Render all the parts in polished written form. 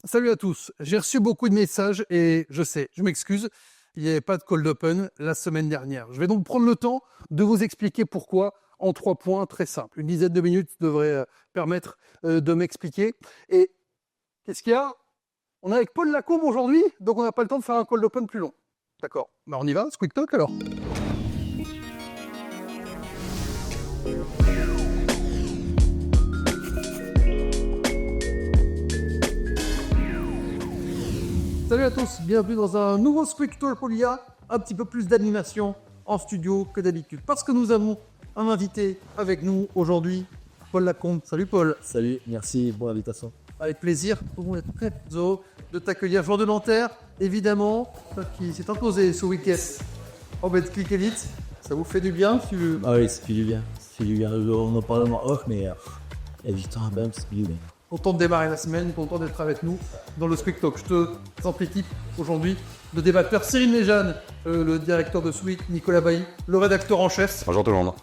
Salut à tous. J'ai reçu beaucoup de messages et je sais, je m'excuse, il n'y avait pas de cold open la semaine dernière. Je vais donc prendre le temps de vous expliquer pourquoi en 3 points très simples. Une dizaine de minutes devrait permettre de m'expliquer. Et qu'est-ce qu'il y a? On est avec Paul Lacombe aujourd'hui, donc on n'a pas le temps de faire un cold open plus long. D'accord. Bah on y va, Squeak Talk alors. Salut à tous, bienvenue dans un nouveau Squeak Talk où il y a un petit peu plus d'animation en studio que d'habitude. Parce que nous avons un invité avec nous aujourd'hui, Paul Lacombe. Salut Paul. Salut, merci pour l'invitation. Avec plaisir, on est très heureux de t'accueillir. Joueur de Nanterre, évidemment, qui s'est imposé ce week-end en Betclic Elite. Ça vous fait du bien Ah oui, ça fait du bien. Ça fait du bien. On en parle en off, mais la victoire à BAM, ça fait du bien. Content de démarrer la semaine, content d'être avec nous dans le Squeak Talk. Je te présente l'équipe aujourd'hui de débatteurs. Cyril Méjeanne, le directeur de Suite, Nicolas Bailly, le rédacteur en chef. Bonjour tout le monde.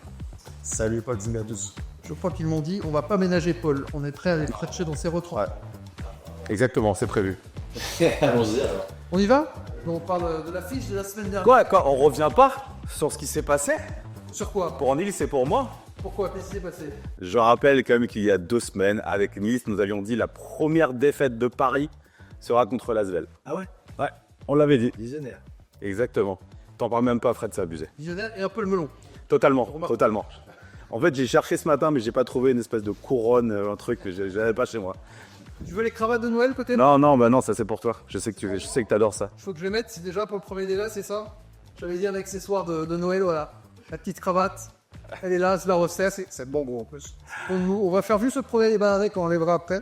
Salut Paul Zimbertus. Je crois qu'ils m'ont dit, on va pas ménager Paul. On est prêt à aller chercher dans ses retroits. Ouais. Exactement, c'est prévu. Allons-y alors. On y va? On parle de l'affiche de la semaine dernière. Quoi, on revient pas sur ce qui s'est passé? Sur quoi? Pour Nice et pour moi. Pourquoi? Qu'est-ce qui s'est passé? Je rappelle quand même qu'il y a 2 semaines, avec Nice, nous avions dit la première défaite de Paris sera contre l'Asvel. Ah ouais? Ouais, on l'avait dit. Visionnaire. Exactement. T'en parles même pas, Fred, c'est abusé. Visionnaire et un peu le melon. Totalement, Remarque. totalement. En fait, j'ai cherché ce matin, mais j'ai pas trouvé une espèce de couronne, un truc que j'avais pas chez moi. Tu veux les cravates de Noël peut-être? Non, ça c'est pour toi. Je sais que t'adores ça. Il faut que je les mette, c'est déjà pour le premier déjà, c'est ça? J'avais dit un accessoire de Noël, voilà. La petite cravate, elle est là, c'est la recette, c'est bon gros en plus. On va faire juste le premier débat avec, on enlèvera après.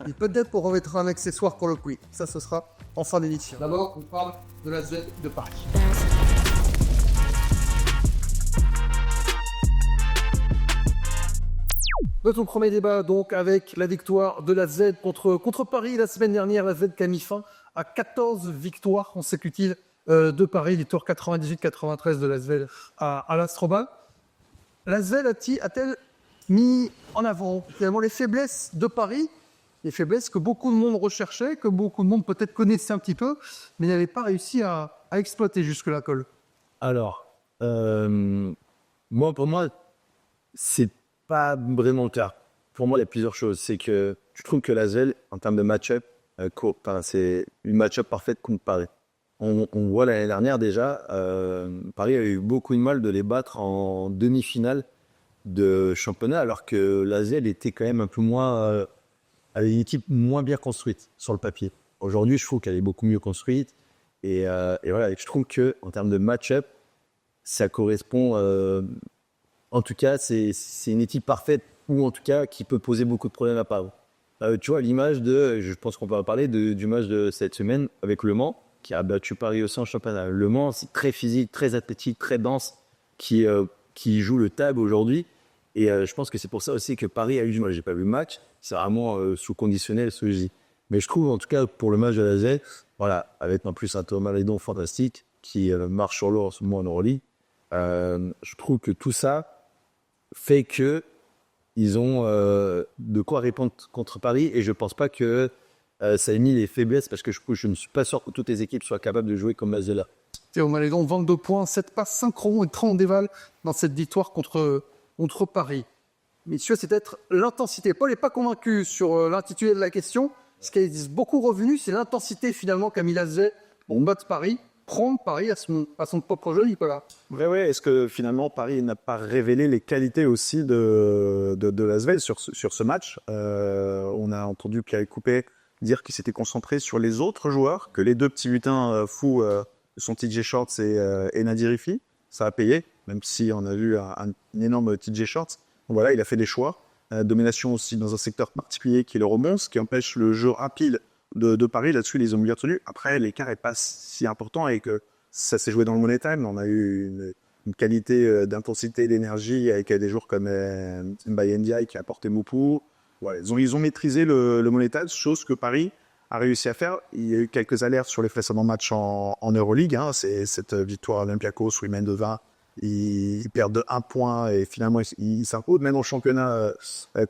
Et peut-être pour remettre un accessoire pour le quiz. Ça, ce sera en fin d'édition. D'abord, on parle de la Z de Paris. Notre premier débat donc avec la victoire de la Z contre Paris la semaine dernière. La Z qui a mis fin à 14 victoires consécutives de Paris, victoire 98-93 de l'Asvel à l'Astrobal. L'Asvel a-t-elle mis en avant finalement les faiblesses de Paris, les faiblesses que beaucoup de monde recherchait, que beaucoup de monde peut-être connaissait un petit peu, mais n'avait pas réussi à exploiter jusque-là, Cole? Alors, pour moi, c'est pas vraiment le cas. Pour moi, il y a plusieurs choses. C'est que je trouve que l'Asvel, en termes de match-up, c'est une match-up parfaite contre Paris. On voit l'année dernière déjà, Paris a eu beaucoup de mal de les battre en demi-finale de championnat, alors que l'Asvel était quand même un peu moins, avait une équipe moins bien construite sur le papier. Aujourd'hui, je trouve qu'elle est beaucoup mieux construite. Et voilà, je trouve qu'en termes de match-up, ça correspond. En tout cas, c'est une équipe parfaite, ou en tout cas qui peut poser beaucoup de problèmes à Paris. Tu vois, l'image je pense qu'on peut en parler du match de cette semaine avec Le Mans, qui a battu Paris aussi en championnat. Le Mans, c'est très physique, très athlétique, très dense, qui joue le tag aujourd'hui. Et je pense que c'est pour ça aussi que Paris a eu du mal. J'ai pas vu le match, c'est vraiment sous conditionnel ce que je dis. Mais je trouve, en tout cas, pour le match de la Z, voilà, avec en plus un Thomas Ledon fantastique qui marche sur l'eau en ce moment en Euroleague, je trouve que tout ça fait que ils ont de quoi répondre contre Paris. Et je pense pas que ça ait mis les faiblesses, parce que je ne suis pas sûr que toutes les équipes soient capables de jouer comme Mazela. Théo Malédon, 22 points, 7 passes, 5 ronds et 30 dévals dans cette victoire contre Paris. Messieurs, c'est peut-être l'intensité. Paul n'est pas convaincu sur l'intitulé de la question. Ce qui est beaucoup revenu, c'est l'intensité finalement qu'a mis l'Asvel pour battre Paris, prendre Paris à son propre jeu, Nicolas. Ouais. Est-ce que finalement Paris n'a pas révélé les qualités aussi de l'Asvel sur ce match? On a entendu Pierre Coupé dire qu'il s'était concentré sur les autres joueurs, que les 2 petits lutins fous sont TJ Shorts et Nadir Rifi. Ça a payé, même si on a vu un énorme TJ Shorts. Voilà, il a fait des choix. Domination aussi dans un secteur particulier qui est le rebond, ce qui empêche le jeu rapide de Paris. Là-dessus, ils ont bien tenu. Après, l'écart n'est pas si important et que ça s'est joué dans le money time. On a eu une qualité d'intensité, d'énergie avec des joueurs comme Mbaye Ndiaye qui a apporté Moupou. Voilà, ils ont maîtrisé le money time, chose que Paris a réussi à faire. Il y a eu quelques alertes sur les précédents matchs en Euroleague. C'est cette victoire Olympiakos où ils mènent de 20 ils perdent de 1 point et finalement ils s'imposent. Même en championnat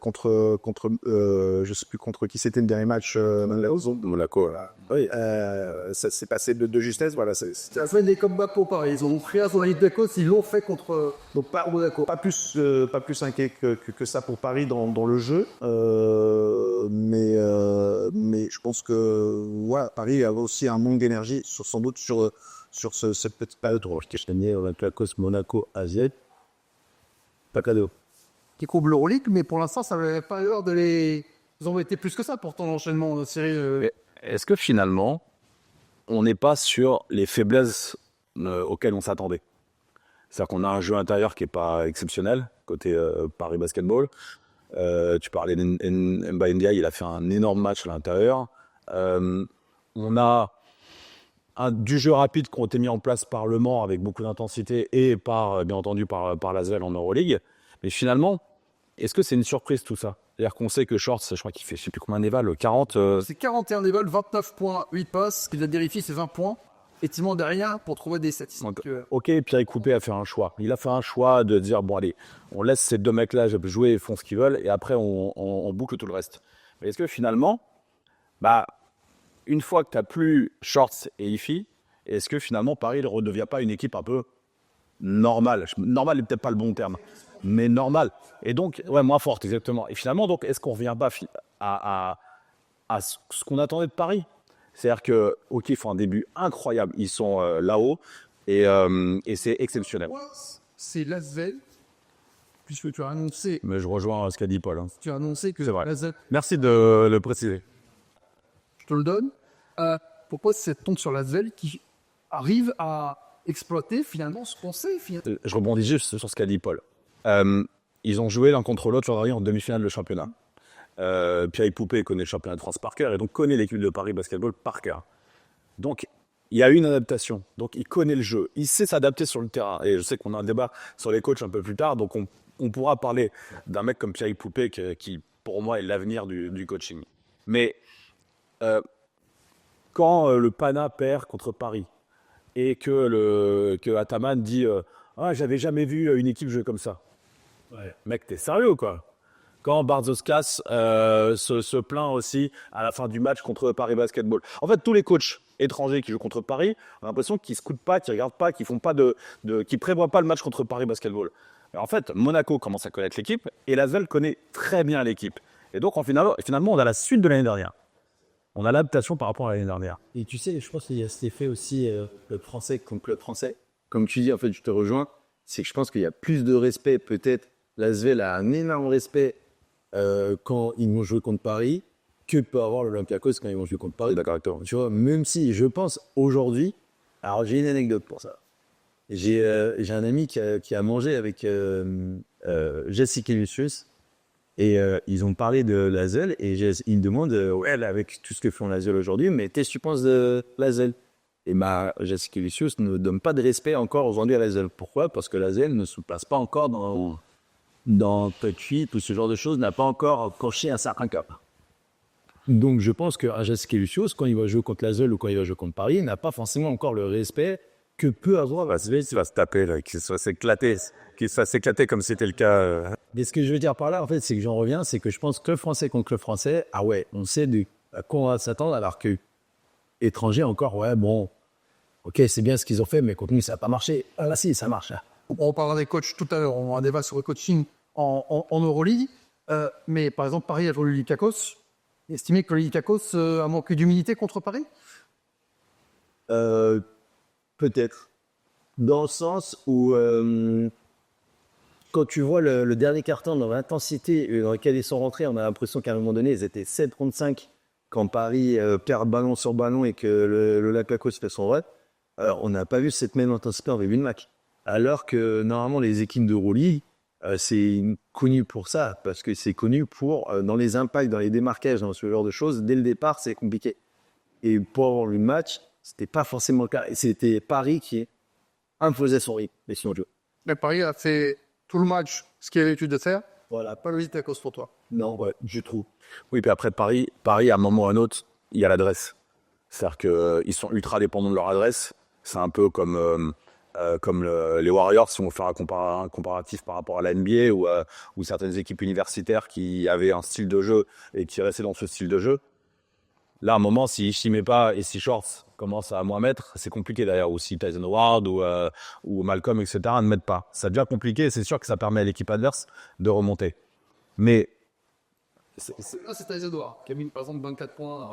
contre je sais plus contre qui c'était le dernier match. Monaco, là. Oui, ça s'est passé de justesse. Voilà, C'est la semaine des comebacks pour Paris. Ils ont pris un sur l'Olympiakos, ils l'ont fait contre donc Monaco. pas plus inquiet que ça pour Paris dans le jeu. Mais je pense que voilà, Paris a aussi un manque d'énergie sans doute sur cette petite période. Je tenais Olympiakos, Monaco, AZ. Pas cadeau. Qui couvrent l'Euroleague, mais pour l'instant, ça n'avait pas l'air de les embêter plus que ça pourtant l'enchaînement de série. Mais est-ce que finalement, on n'est pas sur les faiblesses auxquelles on s'attendait? C'est-à-dire qu'on a un jeu intérieur qui n'est pas exceptionnel, côté Paris Basketball. Tu parlais d'Mba Ndiaye, il a fait un énorme match à l'intérieur. On a du jeu rapide qui ont été mis en place par Le Mans avec beaucoup d'intensité et bien entendu par l'Asvel en Euroleague. Mais finalement, est-ce que c'est une surprise tout ça? C'est-à-dire qu'on sait que Shorts, je crois qu'il fait je ne sais plus combien d'évals, 40. C'est 41 d'éval, 29 points, 8 passes. Ce qu'il a vérifié, c'est 20 points. Effectivement, derrière, pour trouver des statistiques. Donc, ok, Pierre Coupé a fait un choix. Il a fait un choix de dire, bon allez, on laisse ces deux mecs-là jouer, ils font ce qu'ils veulent, et après on boucle tout le reste. Mais est-ce que finalement, une fois que tu n'as plus Shorts et Ifi, est-ce que finalement Paris ne redevient pas une équipe un peu normale? Normale n'est peut-être pas le bon terme, mais normale. Et donc, ouais, moins forte, exactement. Et finalement, donc, est-ce qu'on ne revient pas à ce qu'on attendait de Paris? C'est-à-dire que, ok, ils font un début incroyable, ils sont là-haut, et c'est exceptionnel. C'est l'Asvel, puisque tu as annoncé. Mais je rejoins ce qu'a dit Paul. Tu as annoncé que C'est vrai. l'Asvel, Merci de le préciser. je te le donne. Pourquoi cette tombe sur l'Asvel qui arrive à exploiter finalement ce qu'on sait finalement. Je rebondis juste sur ce qu'a dit Paul. Ils ont joué l'un contre l'autre aujourd'hui en demi-finale de championnat. Pierre Poupé connaît le championnat de France par cœur et donc connaît l'équipe de Paris Basketball par cœur. Donc, il y a eu une adaptation. Donc, il connaît le jeu. Il sait s'adapter sur le terrain. Et je sais qu'on a un débat sur les coachs un peu plus tard. Donc, on pourra parler d'un mec comme Pierre Poupé qui, pour moi, est l'avenir du coaching. Mais quand le Pana perd contre Paris et que Ataman dit j'avais jamais vu une équipe jouer comme ça. Ouais. Mec, t'es sérieux ou quoi? Quand Barzokas se plaint aussi à la fin du match contre Paris Basketball. En fait, tous les coachs étrangers qui jouent contre Paris, on a l'impression qu'ils ne scoutent pas, qu'ils ne regardent pas, qu'ils ne prévoient pas le match contre Paris Basketball. Mais en fait, Monaco commence à connaître l'équipe et l'Asvel connaît très bien l'équipe. Et donc, finalement, on a la suite de l'année dernière. On a l'adaptation par rapport à l'année dernière. Et tu sais, je pense qu'il y a cet effet aussi, club français comme club français. Comme tu dis, en fait, je te rejoins. C'est que je pense qu'il y a plus de respect, peut-être. L'Asvel a un énorme respect quand ils vont jouer contre Paris que peut avoir l'Olympiakos quand ils vont jouer contre Paris. D'accord avec toi. Tu vois, même si je pense aujourd'hui, alors j'ai une anecdote pour ça. J'ai un ami qui a mangé avec Jessica Lucius et ils ont parlé de l'Asvel et il me demande, avec tout ce que font l'Asvel aujourd'hui, mais qu'est-ce que tu penses de l'Asvel? Et Jessica Lucius ne donne pas de respect encore aujourd'hui à l'Asvel. Pourquoi? Parce que l'Asvel ne se place pas encore dans touch-it ou ce genre de choses, n'a pas encore coché un certain cap. Donc je pense que Jessica Lucius, quand il va jouer contre l'Asvel ou quand il va jouer contre Paris, n'a pas forcément encore le respect que peut avoir. Il va se taper, là, qu'il soit s'éclater comme c'était le cas. Mais ce que je veux dire par là, en fait, c'est que j'en reviens, c'est que je pense que français contre le français, on sait à quoi on va s'attendre, alors que étranger encore, ok, c'est bien ce qu'ils ont fait, mais contre nous, ça n'a pas marché. Ah là, si, ça marche. Là. On parlera des coachs tout à l'heure, on aura un débat sur le coaching en Euroleague, mais par exemple, Paris a joué l'Olympiakos. Estimez que l'Olympiakos a manqué d'humilité contre Paris? Peut-être. Dans le sens où, quand tu vois le dernier carton dans l'intensité dans laquelle ils sont rentrés, on a l'impression qu'à un moment donné, ils étaient 7-35 quand Paris perd ballon sur ballon et que l'Olympiakos fait son run. On n'a pas vu cette même intensité en début de match. Alors que normalement, les équipes d'Euroleague, c'est connu pour ça, parce que c'est connu pour, dans les impacts, dans les démarquages, dans ce genre de choses, dès le départ, c'est compliqué. Et pour avoir le match, c'était pas forcément le cas. Et c'était Paris qui imposait son rythme, mais sinon, Mais Paris a fait tout le match ce qu'il avait l'habitude de faire. voilà. Pas l'Olympiakos pour toi. Non, ouais, je trouve. Oui, puis après Paris, à un moment ou à un autre, il y a l'adresse. C'est-à-dire qu'ils sont ultra dépendants de leur adresse. C'est un peu comme comme les Warriors, si on veut faire un comparatif par rapport à la NBA ou certaines équipes universitaires qui avaient un style de jeu et qui restaient dans ce style de jeu. Là, à un moment, si je s'y mets pas et si Shorts commence à moins mettre, c'est compliqué d'ailleurs. Ou si Tyson Howard ou Malcolm, etc., ne mettent pas. Ça devient compliqué. C'est sûr que ça permet à l'équipe adverse de remonter. Mais Là, c'est Tyson Howard qui a mis par exemple 24 points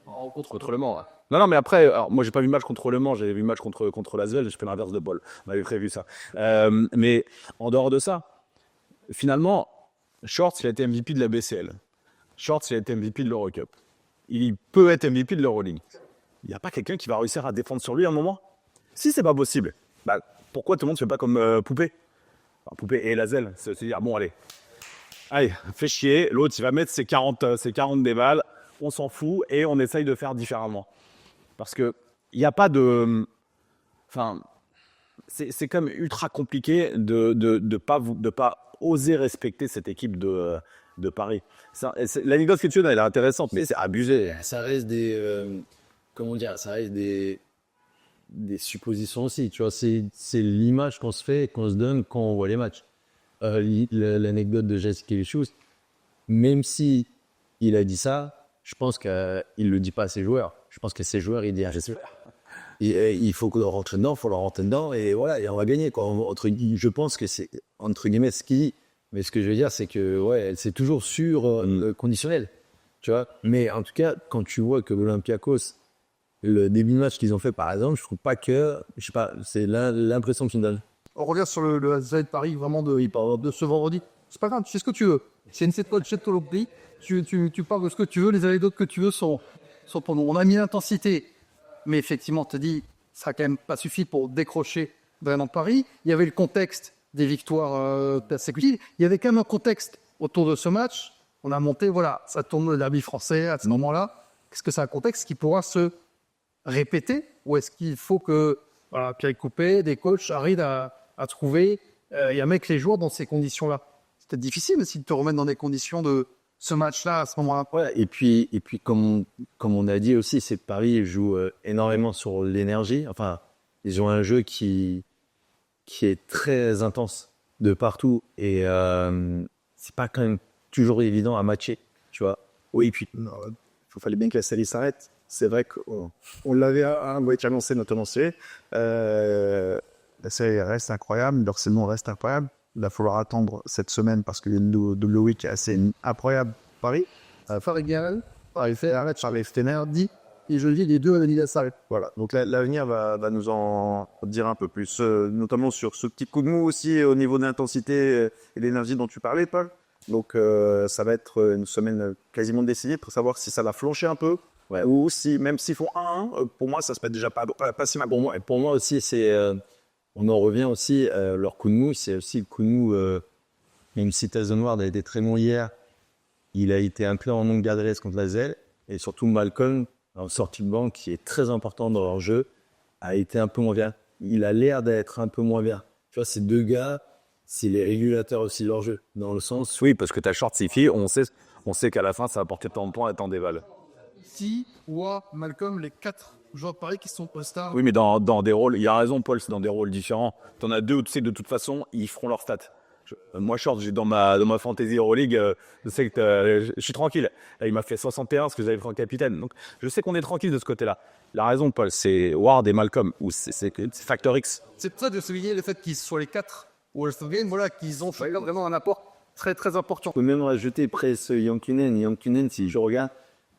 en rencontre contre Le Mans. Ouais. Non, mais après, alors, moi, j'ai pas vu le match contre Le Mans. J'ai vu le match contre l'Asvel. J'ai fait l'inverse de Paul. On avait prévu ça. Mais en dehors de ça, finalement, Shorts, il a été MVP de la BCL. Shorts, il a été MVP de l'Eurocup. Il peut être MVP de l'Euroleague. Il n'y a pas quelqu'un qui va réussir à défendre sur lui à un moment? Si c'est pas possible, bah, pourquoi tout le monde ne fait pas comme Poupée? Enfin, Poupée et Lazel, c'est se dire, bon, allez, fais chier, l'autre, il va mettre ses 40 déballes, on s'en fout et on essaye de faire différemment. Parce qu'il n'y a pas de... Enfin, c'est quand même ultra compliqué de pas oser respecter cette équipe de Paris. L'anecdote que tu donnes, elle est intéressante, mais c'est abusé. Ça reste ça reste des suppositions aussi, tu vois. C'est l'image qu'on se fait, qu'on se donne quand on voit les matchs. L'anecdote de Jasikevičius, même si il a dit ça, je pense qu'il le dit pas à ses joueurs. Je pense que ses joueurs, il dit à ses joueurs. Il faut qu'on rentre dedans, il faut leur rentrer dedans, et voilà, et on va gagner, quoi. Je pense que c'est, entre guillemets, ce qu'il dit. Mais ce que je veux dire, c'est que, ouais, c'est toujours sur conditionnel, tu vois. Mais en tout cas, quand tu vois que l'Olympiakos, le début de match qu'ils ont fait, par exemple, je trouve pas que, je sais pas, c'est l'impression qu'ils me donnent. On revient sur le AZ Paris vraiment de ce vendredi. C'est pas grave, tu fais ce que tu veux. C'est une cette chez Tolopri. Tu parles de ce que tu veux, les anecdotes que tu veux sont pour nous. On a mis l'intensité, mais effectivement, tu te dis, ça n'a quand même pas suffi pour décrocher vraiment Paris. Il y avait le contexte des victoires persécutives. Il y avait quand même un contexte autour de ce match. On a monté, voilà, ça tourne le derby français à ce moment-là. Est-ce que c'est un contexte qui pourra se répéter ou est-ce qu'il faut que voilà, Pierre Coupé, des coachs arrivent à trouver et à mettre les joueurs dans ces conditions-là? C'est peut-être difficile aussi de te remettre dans des conditions de ce match-là à ce moment-là. Ouais, et puis comme on a dit aussi, c'est que Paris joue énormément sur l'énergie. Enfin, ils ont un jeu qui est très intense de partout et c'est pas quand même toujours évident à matcher, tu vois. Oui, et puis il fallait bien que la série s'arrête. C'est vrai qu'on l'avait annoncé notre annoncé. La série reste incroyable, leur saison reste incroyable. Il va falloir attendre cette semaine parce qu'il y a une double week assez incroyable Paris. Farid Guerrel, Charles Stener dit et je dis les deux à Denis Lassalle. Voilà, donc l'avenir va nous en dire un peu plus, notamment sur ce petit coup de mou aussi au niveau de l'intensité et l'énergie dont tu parlais, Paul. Donc ça va être une semaine quasiment décisive pour savoir si ça va flancher un peu. Ouais. Ou si, même s'ils font 1-1, pour moi, ça se passe déjà pas si mal. Pour moi aussi, c'est, on en revient aussi, leur coup de mou, c'est aussi le coup de mou, même si Tyson Howard a été très bon hier, il a été inclus en nombre d'adresses contre la Zelle, et surtout Malcolm, en sortie de banc, qui est très important dans leur jeu, a été un peu moins bien. Il a l'air d'être un peu moins bien. Tu vois, ces deux gars, c'est les régulateurs aussi de leur jeu, dans le sens... Oui, parce que ta short suffit, on sait qu'à la fin, ça va porter tant de points et tant d'éval. Ici, Ouah, Malcolm, les 4 joueurs de Paris qui sont post-stars. Oui, mais dans des rôles, il y a raison, Paul, c'est dans des rôles différents. T'en as deux où tu sais, de toute façon, ils feront leurs stats. Moi, Short, j'ai dans ma fantasy Euroleague, je sais que je suis tranquille. Là, il m'a fait 61 parce que j'avais pris en capitaine. Donc, je sais qu'on est tranquille de ce côté-là. La raison, Paul, c'est Ward et Malcolm, ou c'est Factor X. C'est pour ça de souligner le fait qu'ils soient les 4 au All-Star Game, voilà, qu'ils ont chacun vraiment un apport très très important. On peut même rajouter presque Jankunen. Jankunen, si je regarde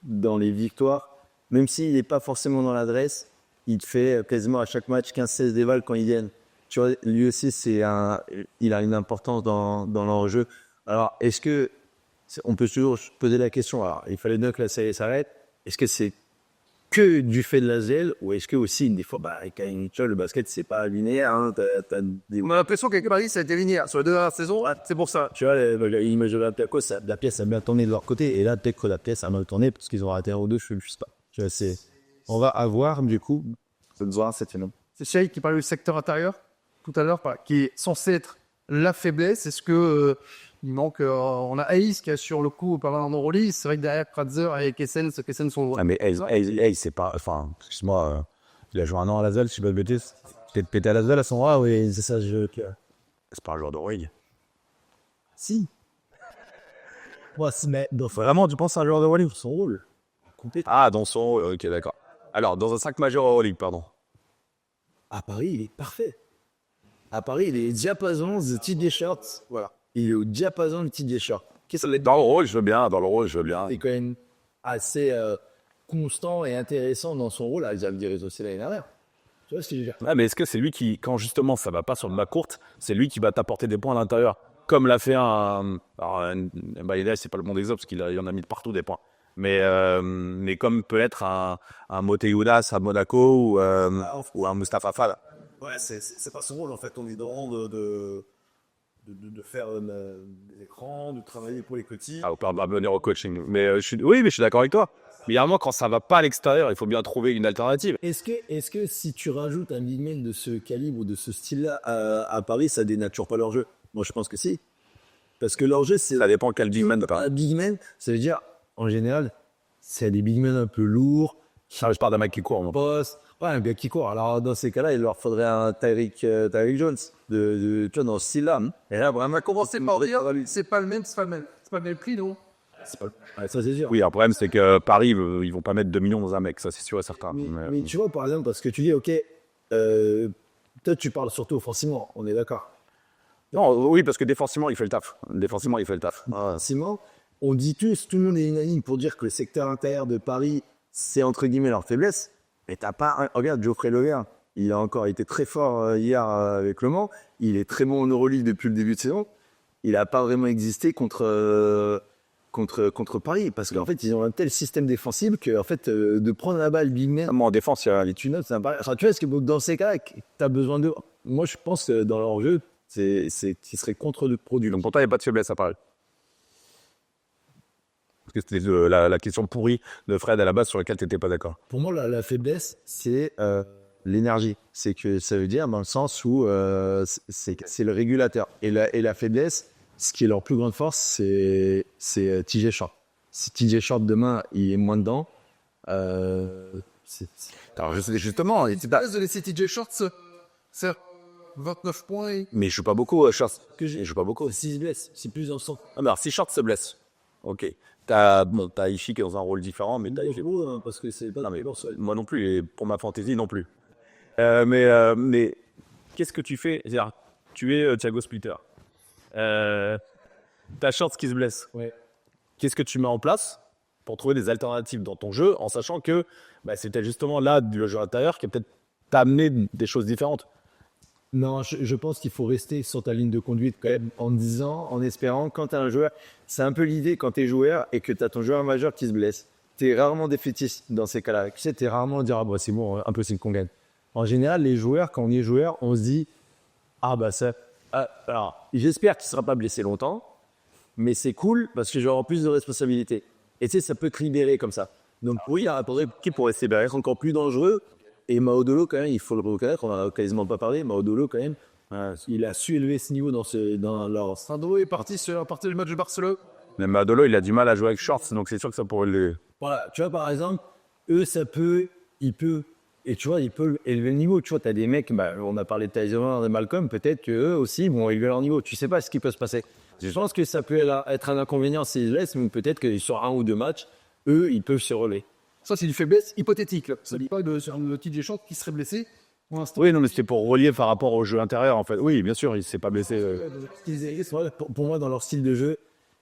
dans les victoires, même s'il n'est pas forcément dans l'adresse, il te fait quasiment à chaque match 15-16 dévals quand ils viennent. Tu vois, lui aussi, il a une importance dans leur jeu. Alors, on peut toujours se poser la question, alors, il fallait bien que la série s'arrête, est-ce que c'est que du fait de la ZL, ou est-ce que aussi, des fois, quand le basket, c'est pas linéaire, hein, On a l'impression qu'avec Paris, ça a été linéaire. Sur les 2 dernières saisons, c'est pour ça. Tu vois, l'image de l'Olympiakos, la pièce a bien tourné de leur côté, et là, peut-être que la pièce a mal tourné parce qu'ils ont raté un ou deux, je sais pas. Tu vois, on va avoir, du coup, c'est Cheikh qui parlait du secteur intérieur tout à l'heure, qui est censé être la faiblesse. Est-ce que il manque on a Hayes qui assure le coup pas mal en Euroleague. C'est vrai que derrière Kratzer et Kessen sont Ah, mais Hayes, c'est pas... Enfin, excuse-moi, il a joué un an à la ZEL, si je ne pas de bêtises. Peut-être péter à l'Asvel à son roi, oui, c'est ça, C'est pas un joueur de Roig. Si. Moi, mais vraiment, tu penses à un joueur de Euroleague pour son rôle? Ah, dans son rôle, ok, d'accord. Alors, dans un 5 majeur Euroleague, pardon. À Paris, il est parfait. À Paris, il est diapason de TJ Shorts. Voilà. Il est au diapason de TJ Shorts. Dans le rôle, je veux bien, Il est quand même assez constant et intéressant dans son rôle. Ils avaient dit aussi l'année dernière. Tu vois ce que je veux dire? Ouais, mais est-ce que c'est lui qui, quand justement ça va pas sur le bas courte, c'est lui qui va t'apporter des points à l'intérieur? Comme l'a fait Mbaye, c'est pas le bon exemple parce qu'il en a mis de partout des points. Mais comme peut être un Moteyounas à Monaco ou un Mustapha Fall. Ouais, c'est pas son rôle en fait. On est dans de faire des écrans, de travailler pour les petits. Ah, on peut venir au coaching. Mais oui, mais je suis d'accord avec toi. Mais il y a un moment, quand ça va pas à l'extérieur, il faut bien trouver une alternative. Est-ce que si tu rajoutes un big man de ce calibre ou de ce style-là à Paris, ça dénature pas leur jeu? Moi, je pense que si. Parce que leur jeu, c'est... Ça dépend quel big man. Un big man, ça veut dire, en général, c'est des big men un peu lourds. Je parle d'un mec qui court. Boss. Ouais, un gars qui court. Alors, dans ces cas-là, il leur faudrait un Tyreek Jones tu vois, dans ce style-là. Et là, vraiment, Commencez par dire, c'est pas le même prix, non? Ouais, ça, c'est sûr. Oui, un problème, c'est que Paris, ils vont pas mettre 2 millions dans un mec, ça c'est sûr et certain. Mais tu vois, par exemple, parce que tu dis, ok, toi, tu parles surtout offensivement, on est d'accord. Non, oui, parce que défensivement, il fait le taf. Offensivement, on dit tout le monde est unanime pour dire que le secteur intérieur de Paris, c'est entre guillemets leur faiblesse. Mais t'as pas. Regarde, Geoffrey Lever, il a encore été très fort hier avec Le Mans. Il est très bon en Euroleague depuis le début de saison. Il n'a pas vraiment existé contre Paris. Parce qu'en fait, ils ont un tel système défensif que, en fait, de prendre la balle, big man. En défense, il y a Les tunnels, c'est un pari. Enfin, tu vois, est-ce que dans ces cas-là, tu as besoin de. Moi, je pense que dans leur jeu, qui serait contre-produit. Donc pour toi, il n'y a pas de faiblesse à Paris. Parce que c'était la question pourrie de Fred à la base sur laquelle tu n'étais pas d'accord. Pour moi, la faiblesse, c'est l'énergie. C'est que ça veut dire dans le sens où c'est le régulateur. Et la faiblesse, ce qui est leur plus grande force, c'est TJ Short. Si TJ Short demain, il est moins dedans, Alors, justement, De laisser TJ Shorts faire 29 points. mais je joue pas beaucoup, Shorts. Je joue pas beaucoup. s'il se blesse, c'est plus dans le sens. Ah, mais alors, si Shorts se blesse, ok. T'as Ishii qui est dans un rôle différent, mais Parce que c'est pas. non, mais moi non plus, et pour ma fantaisie non plus. Mais qu'est-ce que tu fais? C'est-à-dire, tu es Thiago Splitter. T'as Shorts qui se blesse. Ouais. Qu'est-ce que tu mets en place pour trouver des alternatives dans ton jeu, en sachant que c'était justement là le jeu intérieur qui a peut-être t'amené des choses différentes? Non, je pense qu'il faut rester sur ta ligne de conduite quand même en espérant, quand tu as un joueur, c'est un peu l'idée quand tu es joueur et que tu as ton joueur majeur qui se blesse. Tu es rarement défaitiste dans ces cas-là. Tu sais, tu es rarement dire, c'est bon, impossible qu'on gagne. En général, les joueurs, quand on est joueur, on se dit, alors, j'espère qu'il ne sera pas blessé longtemps, mais c'est cool parce que j'aurai plus de responsabilités. Et tu sais, ça peut te libérer comme ça. Donc oui, il y a un qui pourrait être encore plus dangereux. Et Maodolo, quand même, il faut le reconnaître, on n'en a quasiment pas parlé. Maodolo, quand même, il a su élever ce niveau dans leur. Sandro est parti sur partir du match de Barcelone. Mais Madolo, il a du mal à jouer avec Shorts, donc c'est sûr que ça pourrait le. Voilà, tu vois, par exemple, eux, il peut, et tu vois, il peut élever le niveau. Tu vois, tu as des mecs, on a parlé de Tyson et Malcolm, peut-être qu'eux aussi vont élever leur niveau. Tu sais pas ce qui peut se passer. Je pense que ça peut être un inconvénient s'ils laissent, mais peut-être que sur un ou deux matchs, eux, ils peuvent se relever. Ça, c'est une faiblesse hypothétique. Là. Ça ne dit pas sur le TJ Short qui serait blessé. Oui, non, mais c'était pour relier par rapport au jeu intérieur, en fait. Oui, bien sûr, il ne s'est pas blessé. Pour moi, dans leur style de jeu,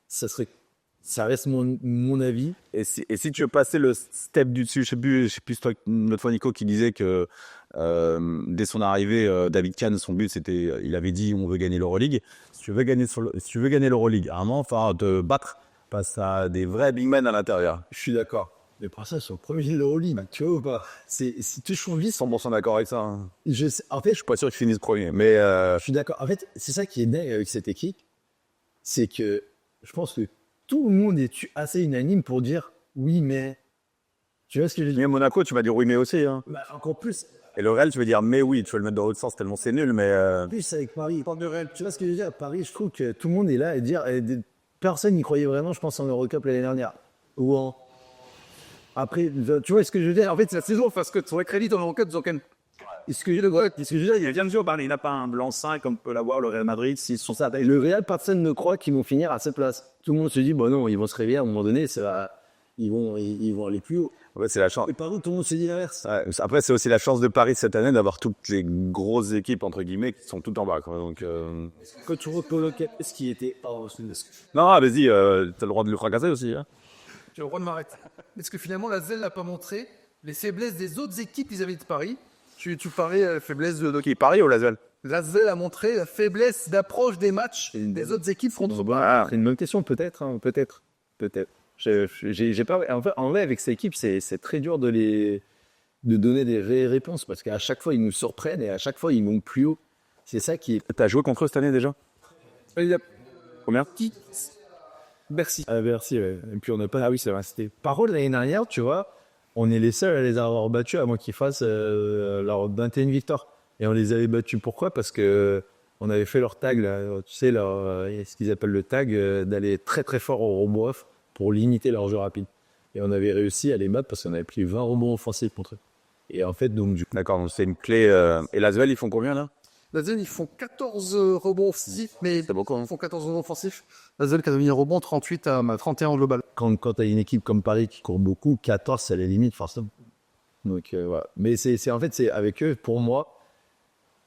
ça reste mon avis. Et si tu veux passer le step du dessus, je sais plus toi, notre fois Nico qui disait que dès son arrivée, David Kahn, son but, c'était, il avait dit, on veut gagner l'Euroleague. Si tu veux gagner l'Euroleague, à un moment, il va te battre face à des vrais big men à l'intérieur. Je suis d'accord. Mais pour ça, sur le premier de l'Euroleague, tu vois ou pas? C'est toujours vie. 100% d'accord avec ça. Hein. En fait, je suis pas sûr qu'ils finissent premier, mais je suis d'accord. En fait, c'est ça qui est dingue avec cette équipe, c'est que je pense que tout le monde est assez unanime pour dire oui, mais tu vois ce que je veux dire? Mais à Monaco, tu vas dire oui, mais aussi. Hein. Encore plus. Et le Real, tu veux dire mais oui, tu veux le mettre dans l'autre sens tellement c'est nul, mais. Plus avec Paris. Tu vois ce que je veux dire? Paris, je trouve que tout le monde est là et dire personne n'y croyait vraiment. Je pense en Eurocup l'année dernière ou en. Après, tu vois ce que je veux dire? En fait, c'est la saison parce que sur les crédits en Eurocup, ils ont quand même ce que je le vois, ce que je veux dire, Il vient de jouer au Paris. Il n'a pas un blanc-seing comme peut l'avoir le Real Madrid s'ils sont ça. le Real, personne ne croit qu'ils vont finir à cette place. Tout le monde se dit, bon non, ils vont se réveiller à un moment donné, ils vont aller plus haut. Ouais, c'est la chance. Et par contre, tout le monde se dit l'inverse. Ouais, après, c'est aussi la chance de Paris cette année d'avoir toutes les grosses équipes, entre guillemets, qui sont toutes en bas. Quoi. Donc, Quand tu recoloquais ce qui était. non, vas-y, t'as le droit de le fracasser aussi. Hein. J'ai le droit de m'arrêter. Est-ce que finalement, la ZEL n'a pas montré les faiblesses des autres équipes vis-à-vis de Paris? Tu parlais de la faiblesse de Qui Paris ou Lasvel? La ZEL a montré la faiblesse d'approche des matchs des autres équipes contre Paris. C'est une bonne question, peut-être. Hein, peut-être. J'ai pas. En vrai, avec cette équipe, c'est très dur de donner des vraies réponses parce qu'à chaque fois, ils nous surprennent et à chaque fois, ils vont plus haut. C'est ça qui est. T'as joué contre eux cette année déjà? Combien? Merci. Ah, merci, ouais. Et puis on n'a pas. Ah oui, c'est vrai. C'était parole l'année dernière, tu vois. On est les seuls à les avoir battus avant qu'ils fassent leur 21 victoires. Et on les avait battus pourquoi? Parce que on avait fait leur tag, là, tu sais, ce qu'ils appellent le tag, d'aller très très fort au rebond off pour limiter leur jeu rapide. Et on avait réussi à les battre parce qu'on avait pris 20 rebonds offensifs contre eux. Et en fait, donc, D'accord, donc c'est une clé. Et l'Asvel, ils font combien là? La ZEL, ils font 14 rebonds offensifs, mais C'est beaucoup. Hein. ils font 14 rebonds offensifs. La ZEL qui a donné un rebond 38 à 31 au global. quand tu as une équipe comme Paris qui court beaucoup, 14, c'est la limite, forcément. Donc, voilà. Mais en fait, c'est avec eux, pour moi,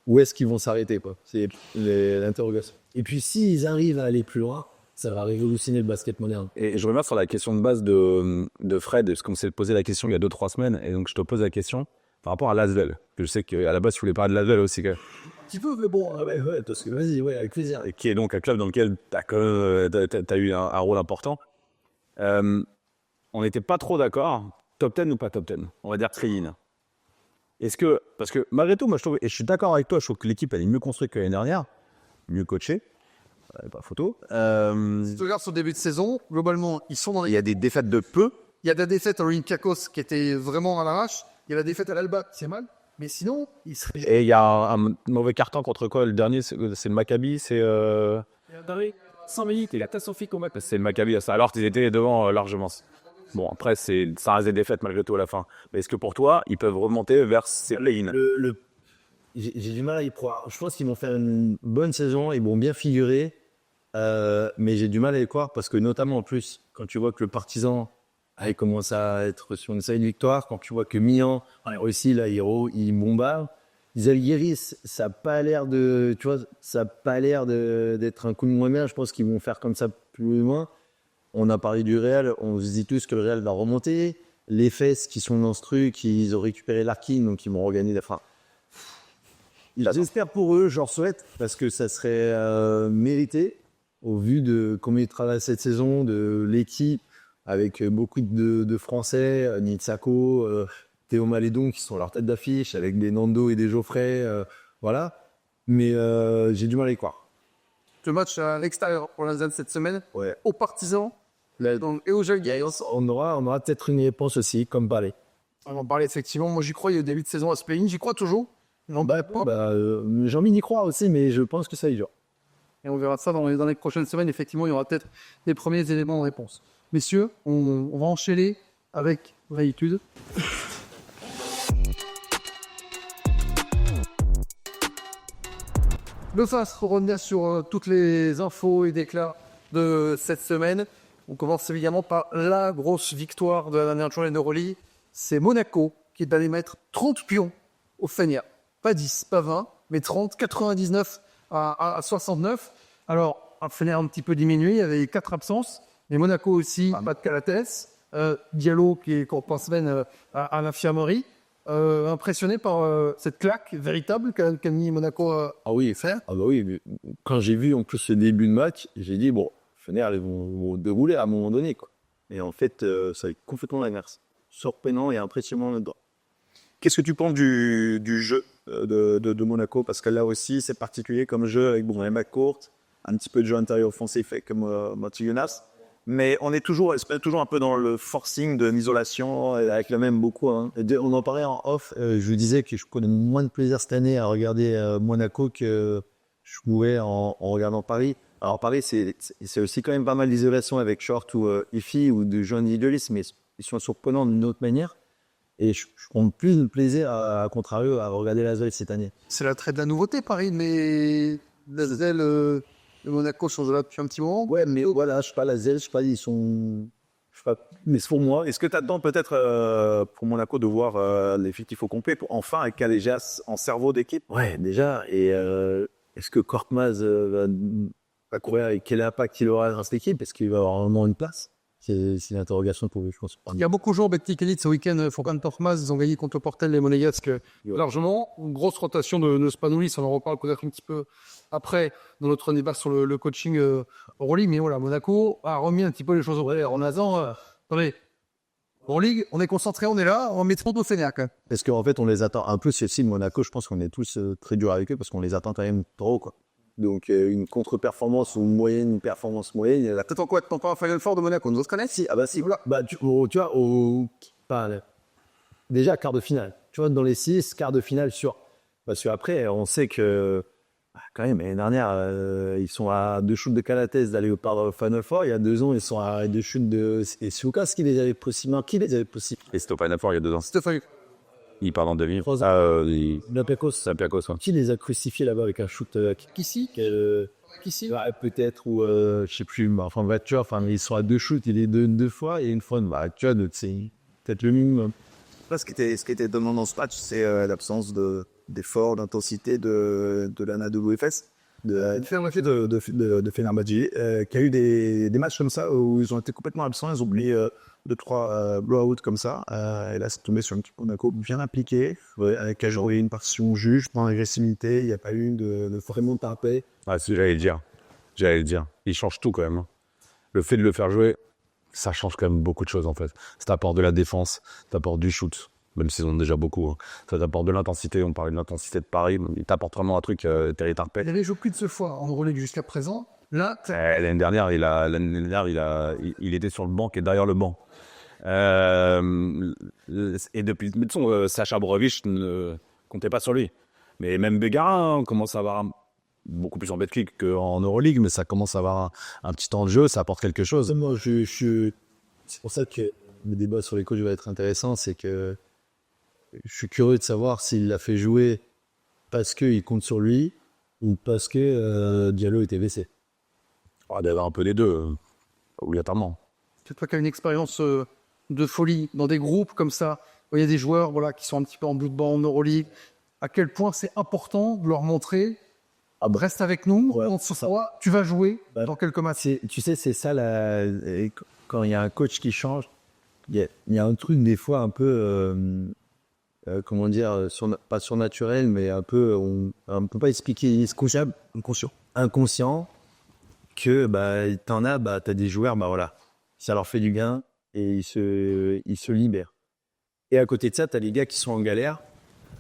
où est-ce qu'ils vont s'arrêter, quoi. C'est l'interrogation. Et puis, s'ils arrivent à aller plus loin, ça va révolutionner le basket moderne. Et je reviens sur la question de base de Fred, parce qu'on s'est posé la question il y a 2-3 semaines, et donc je te pose la question par rapport à l'Asvel. Que je sais qu'à la base, tu voulais parler de l'Asvel aussi. Un petit peu, mais bon, ouais, parce que vas-y, ouais, avec plaisir. Et qui est donc un club dans lequel t'as eu un rôle important. On n'était pas trop d'accord, top 10 ou pas top 10, on va dire clean. Est-ce que, parce que malgré tout, moi je trouve, et je suis d'accord avec toi, je trouve que l'équipe elle est mieux construite que l'année dernière, mieux coachée, pas photo. Si tu regardes sur le début de saison, globalement, ils sont dans Il y a des défaites de peu. Il y a de la défaite à l'Olympiakos qui était vraiment à l'arrache. Il y a la défaite à l'Alba, c'est mal. Mais sinon, ils seraient. Et il y a un mauvais carton contre quoi? Le dernier, c'est le Maccabi, c'est. Il y a un arrêt 100 minutes et catastrophique au match. C'est le Maccabi, ça. Alors qu'ils étaient devant largement. Bon, après, ça reste des défaites malgré tout à la fin. Mais est-ce que pour toi, ils peuvent remonter vers ces play-in? J'ai du mal à y croire. Je pense qu'ils vont faire une bonne saison, ils vont bien figurer, mais j'ai du mal à y croire parce que notamment en plus, quand tu vois que le Partizan il commence à être sur une série de victoires, quand tu vois que Milan a réussi, là, il bombarde. Zalgiris, ça n'a pas l'air de, tu vois, ça a pas l'air d'être un coup de moins bien. Je pense qu'ils vont faire comme ça plus loin. On a parlé du Real, on se dit tous que le Real va remonter. Les Fesses qui sont dans ce truc, ils ont récupéré Larkin, donc ils vont regagner la fin. J'espère pour eux, je leur souhaite, parce que ça serait mérité, au vu de comment ils travaillent cette saison, de l'équipe, avec beaucoup de Français, Nitsako, Théo Malédon, qui sont leur tête d'affiche, avec des Nando et des Geoffrey, voilà. Mais j'ai du mal à y croire. Le match à l'extérieur pour la ZEL cette semaine, Ouais. aux Partisans et aux Žalgiris. On aura peut-être une réponse aussi, comme Palais. On en parlait effectivement. Moi, j'y croyais au début de saison à ce play-in. J'y crois toujours. Non, Jean-Mi y croit aussi, mais je pense que ça y dure. Et on verra ça dans les prochaines semaines. Effectivement, il y aura peut-être des premiers éléments de réponse. Messieurs, on va enchaîner avec Réitude. Le FAS revenir sur toutes les infos et déclats de cette semaine. On commence évidemment par la grosse victoire de la dernière journée d'Euroleague. C'est Monaco qui est allé mettre 30 pions au Fener. Pas 10, pas 20, mais 30, 99 à 69. Alors, un Fener un petit peu diminué, il y avait 4 absences. Mais Monaco aussi, pas de Calates. Diallo qui est en semaine à l'infirmerie. Impressionné par cette claque véritable qu'a mis Monaco Ah oui, faire. Ah bah oui, mais quand j'ai vu en plus ce début de match, j'ai dit bon, Fener ils vont dérouler à un moment donné quoi. Et en fait, ça va être complètement l'inverse. Surprenant et impressionnant là-dedans. Qu'est-ce que tu penses du jeu de Monaco? Parce que là aussi, c'est particulier comme jeu avec les mecs courtes, un petit peu de jeu intérieur offensif comme Mathieu Jonas. Mais on est toujours un peu dans le forcing de l'isolation, avec le même beaucoup. Hein. On en parlait en off, je vous disais que je connais moins de plaisir cette année à regarder Monaco que je pouvais en regardant Paris. Alors Paris, c'est aussi quand même pas mal d'isolation avec Short ou Ifi ou de jeux individualistes, mais ils sont surprenants d'une autre manière. Et je prends plus de plaisir, à contrario, à regarder l'Asvel cette année. C'est l'attrait de la nouveauté, Paris, mais l'Asvel de Monaco change là depuis un petit moment. Ouais, mais voilà, je sais pas, l'Asvel, je sais pas, ils sont... Je sais pas, mais c'est pour moi. Est-ce que tu attends peut-être pour Monaco de voir l'effectif au complet pour enfin avec Aléjas en cerveau d'équipe? Ouais, déjà. Et est-ce que Korkmaz va courir et quel impact il aura dans cette équipe? Est-ce qu'il va avoir vraiment une place? C'est une interrogation pour lui, je pense. Il y a beaucoup de joueurs Betclic Elite ce week-end. Furkan Korkmaz, ils ont gagné contre Portel, les Monégasques largement. Une grosse rotation de Spanoulis, on en reparle peut-être un petit peu après dans notre débat sur le coaching Euroleague. Mais voilà, Monaco a remis un petit peu les choses au clair en disant attendez, Euroleague, on est concentré, on est là, on met trop de Fénac. Parce qu'en fait, on les attend un peu. Ceci, Monaco, je pense qu'on est tous très durs avec eux parce qu'on les attend quand même trop, quoi. Donc, une contre-performance ou une performance moyenne, il y en a T'attends quoi? T'attends pas un Final Four de Monaco? Nous on se connaît? Si, ah bah si. Voilà. Bah, tu vois, déjà, quart de finale. Tu vois, dans les 6, quart de finale sûr. Parce qu'après, on sait que, quand même, l'année dernière, ils sont à 2 shoots de Calates d'aller au Final Four. Il y a 2 ans, ils sont à 2 shoots de... Et Soukas, qui les avait possiblement? Qui les avait possible? Et c'était au Final Four il y a 2 ans. Stéphane. Il part en demi. 3 ans. Olympiakos, ouais. Qui les a crucifiés là-bas avec un shoot Ici? Ici? Ouais, peut-être, ou je sais plus, mais enfin, bah, tu vois, enfin, ils sont à 2 shoots, il est 2 fois, et une fois, bah, tu vois, c'est peut-être le minimum. Là, ce qui était étonnant dans ce match, c'est l'absence d'effort, d'intensité de l'Anadolu Efes, de Fenerbahçe, qui a eu des matchs comme ça où ils ont été complètement absents, ils ont oublié 2-3 blowouts comme ça. Et là, c'est tombé sur une équipe Monaco bien impliquée, avec à jouer une partition juge, dans l'agressivité, il n'y a pas eu de vraiment tapé. Ah, si, j'allais le dire. Il change tout quand même, hein. Le fait de le faire jouer, ça change quand même beaucoup de choses en fait. Ça t'apporte de la défense, ça t'apporte du shoot, même s'ils ont déjà beaucoup, hein. Ça t'apporte de l'intensité, on parlait de l'intensité de Paris, il t'apporte vraiment un truc Terry Tarpey. Il avait joué plus de ce fois en Euroleague jusqu'à présent. Là, L'année dernière, il était sur le banc et derrière le banc. Et depuis, de toute façon, Sacha Broevich ne comptait pas sur lui. Mais même Bégarin, on commence à avoir beaucoup plus en Betclic qu'en Euroleague, mais ça commence à avoir un petit temps de jeu, ça apporte quelque chose. Moi, c'est pour ça que le débat sur les coachs va être intéressant, c'est que je suis curieux de savoir s'il l'a fait jouer parce qu'il compte sur lui ou parce que Diallo était blessé. Il doit y avoir un peu des deux, obligatoirement. c'est toi qui as une expérience de folie dans des groupes comme ça, où il y a des joueurs voilà, qui sont un petit peu en bout de banc en Euroleague. À quel point c'est important de leur montrer reste avec nous, Ouais, on se voit, tu vas jouer Bah, dans quelques matchs. Tu sais, c'est ça, quand il y a un coach qui change, il y a un truc des fois un peu, comment dire, pas surnaturel, mais un peu, on ne peut pas expliquer, inconscient, que bah, t'en as, bah, t'as des joueurs, bah voilà, ça leur fait du gain et ils se libèrent. Et à côté de ça, t'as les gars qui sont en galère.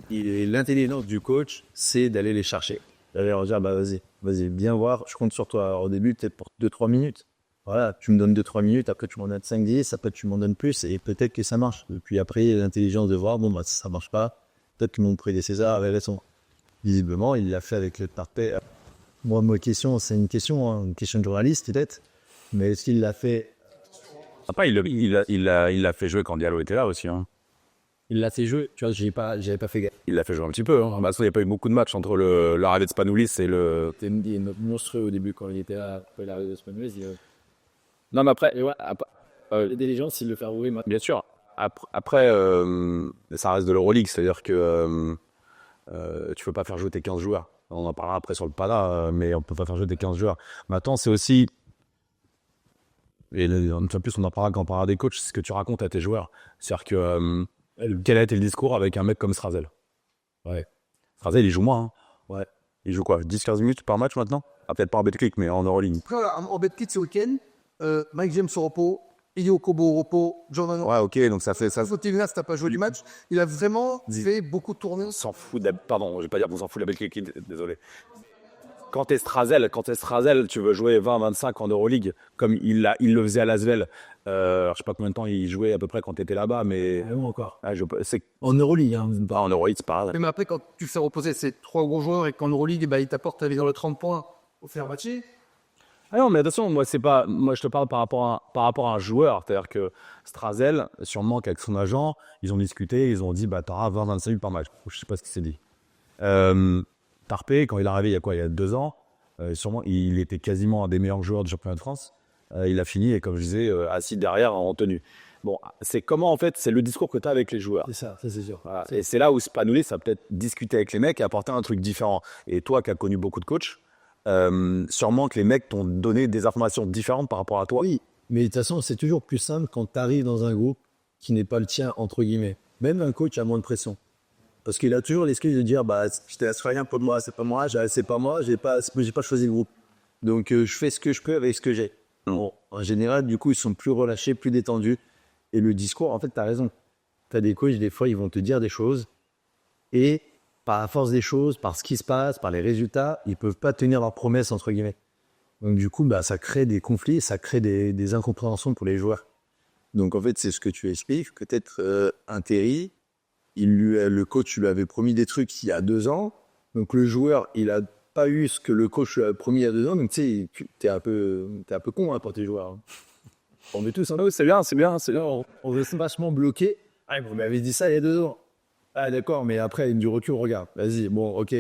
Et l'intelligence du coach, c'est d'aller les chercher. D'aller leur dire, bah vas-y, viens voir, je compte sur toi. Alors, au début, peut-être pour 2-3 minutes. Voilà, tu me donnes 2-3 minutes, après tu m'en donnes 5-10, après tu m'en donnes plus, et peut-être que ça marche. Et puis après, l'intelligence de voir, bon, bah ça marche pas. Peut-être que mon prédécesseur avait raison. Visiblement, il l'a fait avec le Tarpey. Moi, ma question, c'est une question de journaliste peut-être, mais est-ce qu'il l'a fait? Après, il l'a fait jouer quand Diallo était là aussi, hein. Il l'a fait jouer, tu vois, j'avais pas fait gaffe. Il l'a fait jouer un petit peu, hein. Bah, il n'y a pas eu beaucoup de matchs entre l'arrivée de Spanoulis et le... C'était monstrueux au début quand il était là, après l'arrivée de Spanoulis. Non, mais après, Et ouais, les gens, s'ils le font jouer maintenant. bien sûr, après ça reste de l'Euroleague, c'est-à-dire que tu peux pas faire jouer tes 15 joueurs. On en parlera après sur le PADA, mais on peut pas faire jouer tes 15 joueurs. Maintenant, c'est aussi... Et une fois de plus, on en parlera quand on parlera des coachs, c'est ce que tu racontes à tes joueurs. C'est-à-dire que quel a été le discours avec un mec comme Strazel? Ouais. Strazel, il joue moins, hein. Ouais. Il joue quoi, 10-15 minutes par match maintenant? Ah, peut-être pas en Betclic, mais en Euroleague. Après, voilà, en Betclic ce week-end, Mike James au repos, Ilio Kobo au repos, Jordan Ouais, ok, donc ça fait ça. Fotignas n'a pas joué du match. Il a vraiment fait beaucoup tourner. On s'en fout pardon, je vais pas dire qu'on s'en fout de la Betclic, désolé. Quand t'es Strazel, tu veux jouer 20-25 en Euroleague, comme il le faisait à Lasvel. Alors, je sais pas combien de temps il jouait à peu près quand t'étais là-bas, mais... Bon, encore. c'est En Euroleague, hein. pas en Euroleague, c'est pas grave. Mais après, quand tu fais reposer ces 3 gros joueurs et qu'en Euroleague, bah, ils t'apportent dans le 30 points au Fenerbahçe, Ah non, mais attention, moi je te parle par rapport à un joueur. C'est-à-dire que Strazel, sûrement qu'avec son agent, ils ont discuté, ils ont dit, bah, t'auras 20-25 par match. Je sais pas ce qui s'est dit. Tarpé, quand il est arrivé, il y a 2 ans, sûrement, il était quasiment un des meilleurs joueurs du championnat de France. Il a fini, et comme je disais, assis derrière en tenue. Bon, c'est comment, en fait, c'est le discours que tu as avec les joueurs. C'est ça c'est sûr. Voilà. Et c'est là où Spanoulis, ça peut-être discuter avec les mecs et apporter un truc différent. Et toi qui as connu beaucoup de coachs, sûrement que les mecs t'ont donné des informations différentes par rapport à toi. Oui, mais de toute façon, c'est toujours plus simple quand tu arrives dans un groupe qui n'est pas le tien, entre guillemets. Même un coach a moins de pression. Parce qu'il a toujours l'excuse de dire, bah, je te laisse rien pour moi, c'est pas moi, j'ai pas choisi le groupe. Donc, je fais ce que je peux avec ce que j'ai. Bon, en général, du coup, ils sont plus relâchés, plus détendus. Et le discours, en fait, tu as raison. Tu as des coachs, des fois, ils vont te dire des choses. Et par la force des choses, par ce qui se passe, par les résultats, ils peuvent pas tenir leurs promesses, entre guillemets. Donc, du coup, bah, ça crée des conflits, ça crée des incompréhensions pour les joueurs. Donc, en fait, c'est ce que tu expliques. Peut-être un Terry, le coach lui avait promis des trucs il y a 2 ans. Donc, le joueur, il a pas eu ce que le coach lui a promis il y a 2 ans. Donc, tu sais, t'es un peu con, hein, pour tes joueurs. On veut tous, hein. Ah oui, c'est bien. On veut vachement bloquer. Ah, vous m'avez dit ça il y a 2 ans. Ah, d'accord, mais après, du recul, regarde. Vas-y, bon, ok.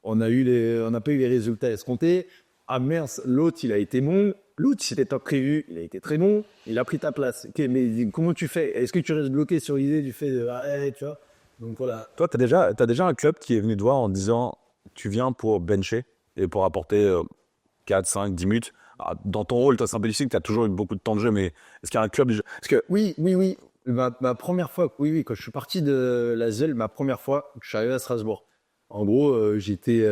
On n'a pas eu les résultats escomptés. Ah, merde, l'autre, il a été bon. L'autre, c'était pas prévu. Il a été très bon. Il a pris ta place. Ok, mais comment tu fais? Est-ce que tu restes bloqué sur l'idée du fait de, tu vois? Donc, voilà. Toi, t'as déjà un club qui est venu te voir en disant, tu viens pour bencher et pour apporter 4, 5, 10 minutes. Alors, dans ton rôle, toi, c'est un peu difficile, tu as toujours eu beaucoup de temps de jeu, mais est-ce qu'il y a un club Parce que Oui. Ma première fois, oui, quand je suis parti de la ZEL, ma première fois, je suis arrivé à Strasbourg. En gros, j'étais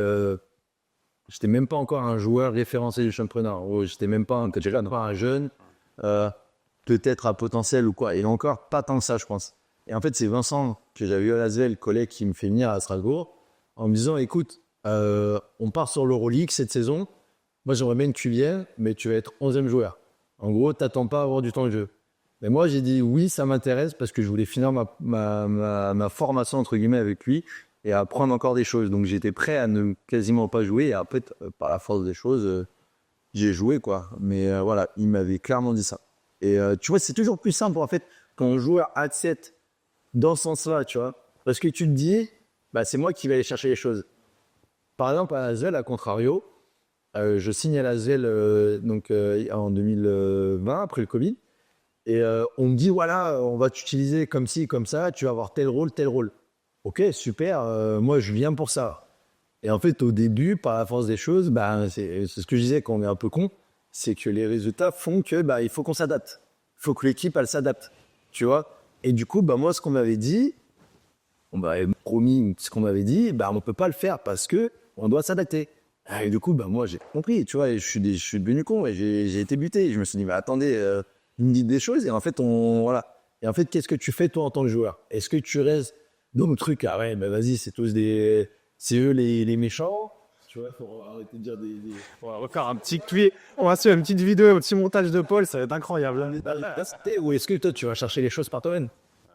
même pas encore un joueur référencé du championnat. En gros, j'étais même pas un jeune, peut-être à potentiel ou quoi. Et encore, pas tant que ça, je pense. Et en fait, c'est Vincent, que j'avais eu à la ZEL, collègue, qui me fait venir à Strasbourg, en me disant, écoute, on part sur l'Euroleague cette saison. Moi, j'aimerais bien que tu viennes, mais tu vas être 11e joueur. En gros, t'attends pas à avoir du temps de jeu. Mais moi, j'ai dit oui, ça m'intéresse parce que je voulais finir ma formation, entre guillemets, avec lui et apprendre encore des choses. Donc, j'étais prêt à ne quasiment pas jouer. Et après, par la force des choses, j'ai joué, quoi. Mais voilà, il m'avait clairement dit ça. Et tu vois, c'est toujours plus simple, en fait, quand un joueur accepte dans ce sens-là, tu vois. Parce que tu te dis, bah, c'est moi qui vais aller chercher les choses. Par exemple, à Hazel, à contrario, je signe à la ZEL en 2020, après le Covid. Et on me dit, voilà, on va t'utiliser comme ci, comme ça, tu vas avoir tel rôle, tel rôle. Ok, super, moi je viens pour ça. Et en fait, au début, par la force des choses, bah, c'est ce que je disais quand on est un peu con, c'est que les résultats font que bah, il faut qu'on s'adapte. Il faut que l'équipe, elle s'adapte. Tu vois? Et du coup, bah, moi, ce qu'on m'avait dit, on m'avait promis ce qu'on m'avait dit, bah, on ne peut pas le faire parce que on doit s'adapter. Et du coup, bah, moi, j'ai compris, tu vois, et je suis devenu con et j'ai été buté. Je me suis dit, mais attendez, il me dit des choses et en fait, voilà. Et en fait, qu'est-ce que tu fais, toi, en tant que joueur? Est-ce que tu restes dans le truc? Ah ouais, mais vas-y, c'est eux les méchants. Tu vois, faut arrêter de dire On va refaire un petit clip. On va faire une petite vidéo, un petit montage de Paul, ça va être incroyable. Ou est-ce que toi, tu vas chercher les choses par toi-même?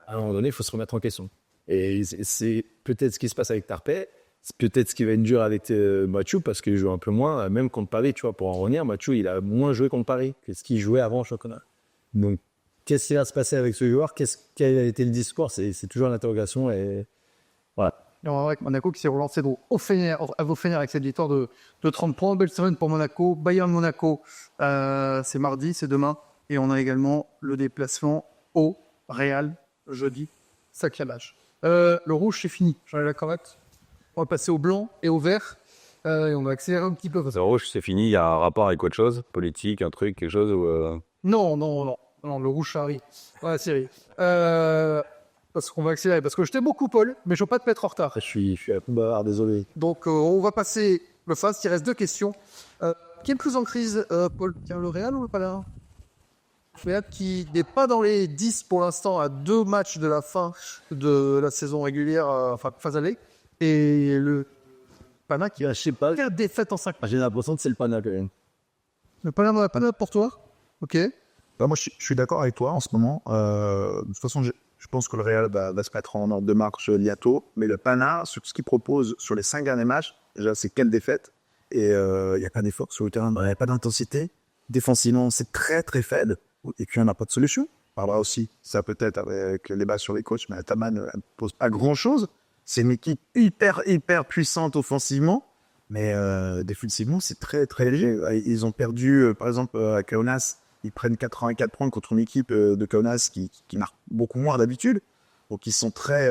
À un moment donné, il faut se remettre en question. Et c'est peut-être ce qui se passe avec Tarpey. C'est peut-être ce qui va être dur avec Mathieu parce qu'il joue un peu moins, même contre Paris, tu vois, pour en revenir. Mathieu, il a moins joué contre Paris que ce qu'il jouait avant au championnat. Donc, qu'est-ce qui va se passer avec ce joueur? Quel a été le discours? C'est toujours l'interrogation et voilà. Et on va voir avec Monaco qui s'est relancé donc à Vaufener avec cette victoire de 30 points. Belle semaine pour Monaco. Bayern Monaco, c'est mardi, c'est demain. Et on a également le déplacement au Real jeudi. Sacré match. Le rouge, c'est fini. J'enlève la cravate. On va passer au blanc et au vert. Et on va accélérer un petit peu. c'est rouge, c'est fini, il y a un rapport avec autre chose, politique, un truc, quelque chose ou Non, le rouge, ça arrive. Ouais, Cyril. Parce qu'on va accélérer. Parce que je t'aime beaucoup, Paul, mais je ne veux pas te mettre en retard. Je suis un peu bavard, désolé. Donc, on va passer le fast. Il reste 2 questions. Qui est le plus en crise, Paul? Tiens, le Real ou le Pana? Le Real qui n'est pas dans les 10 pour l'instant, à 2 matchs de la fin de la saison régulière, enfin, phase aller. Et le Pana qui Je sais pas. 4 défaites en 5 matchs. J'ai l'impression que c'est le Pana quand même. Le Pana pour toi? Ok. Bah, moi, je suis d'accord avec toi en ce moment. De toute façon, je pense que le Real va se mettre en ordre de marche bientôt. Mais le Pana, sur ce qu'il propose sur les 5 derniers matchs, déjà, c'est 4 défaites. Et il n'y a pas d'effort sur le terrain, pas d'intensité. Défensivement, c'est très très faible et qu'il n'y en a pas de solution. On parlera aussi, ça peut-être avec les débats sur les coachs, mais Ataman ne pose pas grand-chose. C'est une équipe hyper puissante offensivement, mais défensivement, c'est très très léger. Ils ont perdu, par exemple, à Kaunas, ils prennent 84 points contre une équipe de Kaunas qui marque beaucoup moins d'habitude. Donc ils sont très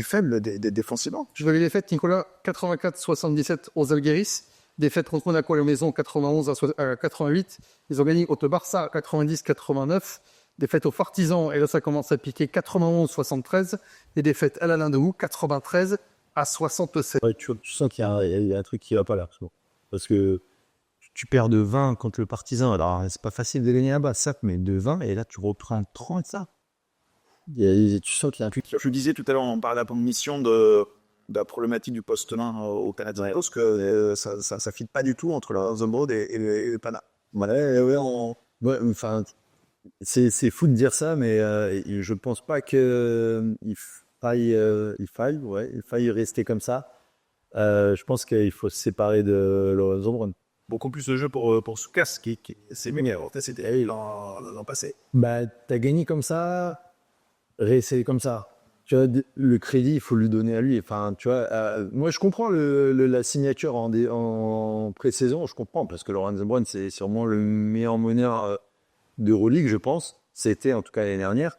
faibles défensivement. Je vais les défaites, Nicolas, 84-77 aux Algueris. Défaite contre Monaco à la maison, 91 à 88. Ils ont gagné contre le Barça, 90-89. Défaite aux Partisans, et là ça commence à piquer, 91-73. Et défaite à l'Alain de Hou, 93 à 67. Ouais, tu sens qu'il y a un truc qui va pas là. Parce que tu perds de 20 contre le Partizan. Alors, c'est pas facile de gagner là-bas, certes, mais de 20, et là, tu reprends 30, ça. Tu sens qu'il y a un truc. Je disais tout à l'heure, on parlait à la mission de la problématique du poste main au Canadien, parce que ça fit pas du tout entre le Zombrod et le Pana. Enfin, c'est fou de dire ça, mais je pense pas qu'il faille rester comme ça. Je pense qu'il faut se séparer de Lorenz Zombrod. Beaucoup plus de jeu pour Soukas, qui c'est mieux. C'était l'an passé. Bah, t'as gagné comme ça, réessayer comme ça. Tu vois, le crédit, il faut lui donner à lui. Enfin, tu vois, moi, je comprends la signature en pré-saison, je comprends, parce que Lorenz Zombrod, c'est sûrement le meilleur meneur d'Euroleague, je pense. C'était, en tout cas, l'année dernière.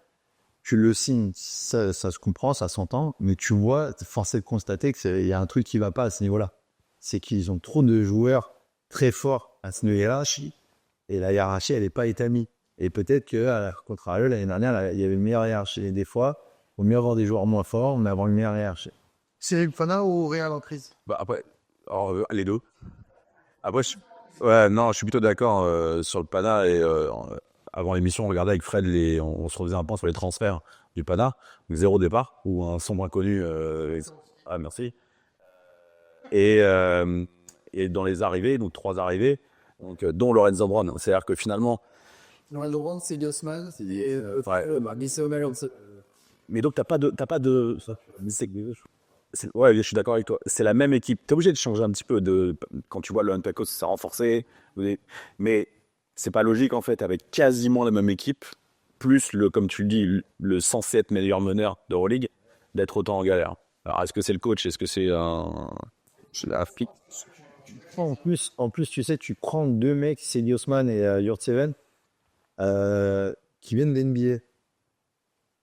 Tu le signes, ça se comprend, ça s'entend, mais tu vois, force est de constater qu'il y a un truc qui va pas à ce niveau-là. C'est qu'ils ont trop de joueurs très forts à ce niveau hiérarchie, et la hiérarchie, elle n'est pas établie. Et peut-être qu'à contre eux, l'année dernière, il y avait une meilleure hiérarchie. Et des fois, il vaut mieux avoir des joueurs moins forts, mais avoir une meilleure hiérarchie. Cyril Fana ou Real en crise? Bah après, alors, les deux. Après, ouais, non, je suis plutôt d'accord sur le Pana. Et avant l'émission, on regardait avec Fred, on se refaisait un point sur les transferts du Pana. Donc, 0 départ, ou un sombre inconnu. Ah, merci. Et dans les arrivées, donc 3 arrivées, donc, dont Lorenz Zombrod. C'est-à-dire que finalement, Lorenz Zombrod, c'est Diosman, c'est mais donc t'as pas de. Ouais, je suis d'accord avec toi. C'est la même équipe. T'es obligé de changer un petit peu quand tu vois le Olympiakos s'est renforcé, mais c'est pas logique en fait avec quasiment la même équipe, plus comme tu le dis, le censé être meilleur meneur d'Euroleague, d'être autant en galère. Alors est-ce que c'est le coach, est-ce que c'est la flic? En plus, tu sais, tu prends 2 mecs, c'est Osman et Yurtseven, qui viennent de NBA.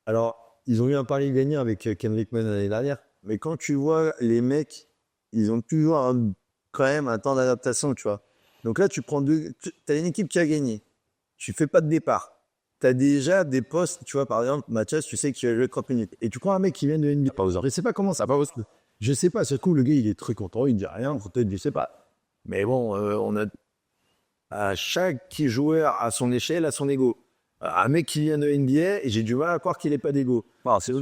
Alors, ils ont eu un pari gagnant avec Kendrick Nunn l'année dernière, mais quand tu vois les mecs, ils ont toujours quand même un temps d'adaptation, tu vois. Donc là, tu prends t'as une équipe qui a gagné, tu fais pas de départ. T'as déjà des postes, tu vois, par exemple, Mathias, tu sais qu'il va jouer 30 minutes. Et tu prends un mec qui vient de NBA. Je sais pas comment ça va. Je sais pas, surtout le gars, il est très content, il dit rien, peut-être, je sais pas. Mais bon, on a chaque joueur à son échelle, à son ego. Un mec qui vient de NBA, et j'ai du mal à croire qu'il n'ait pas d'ego.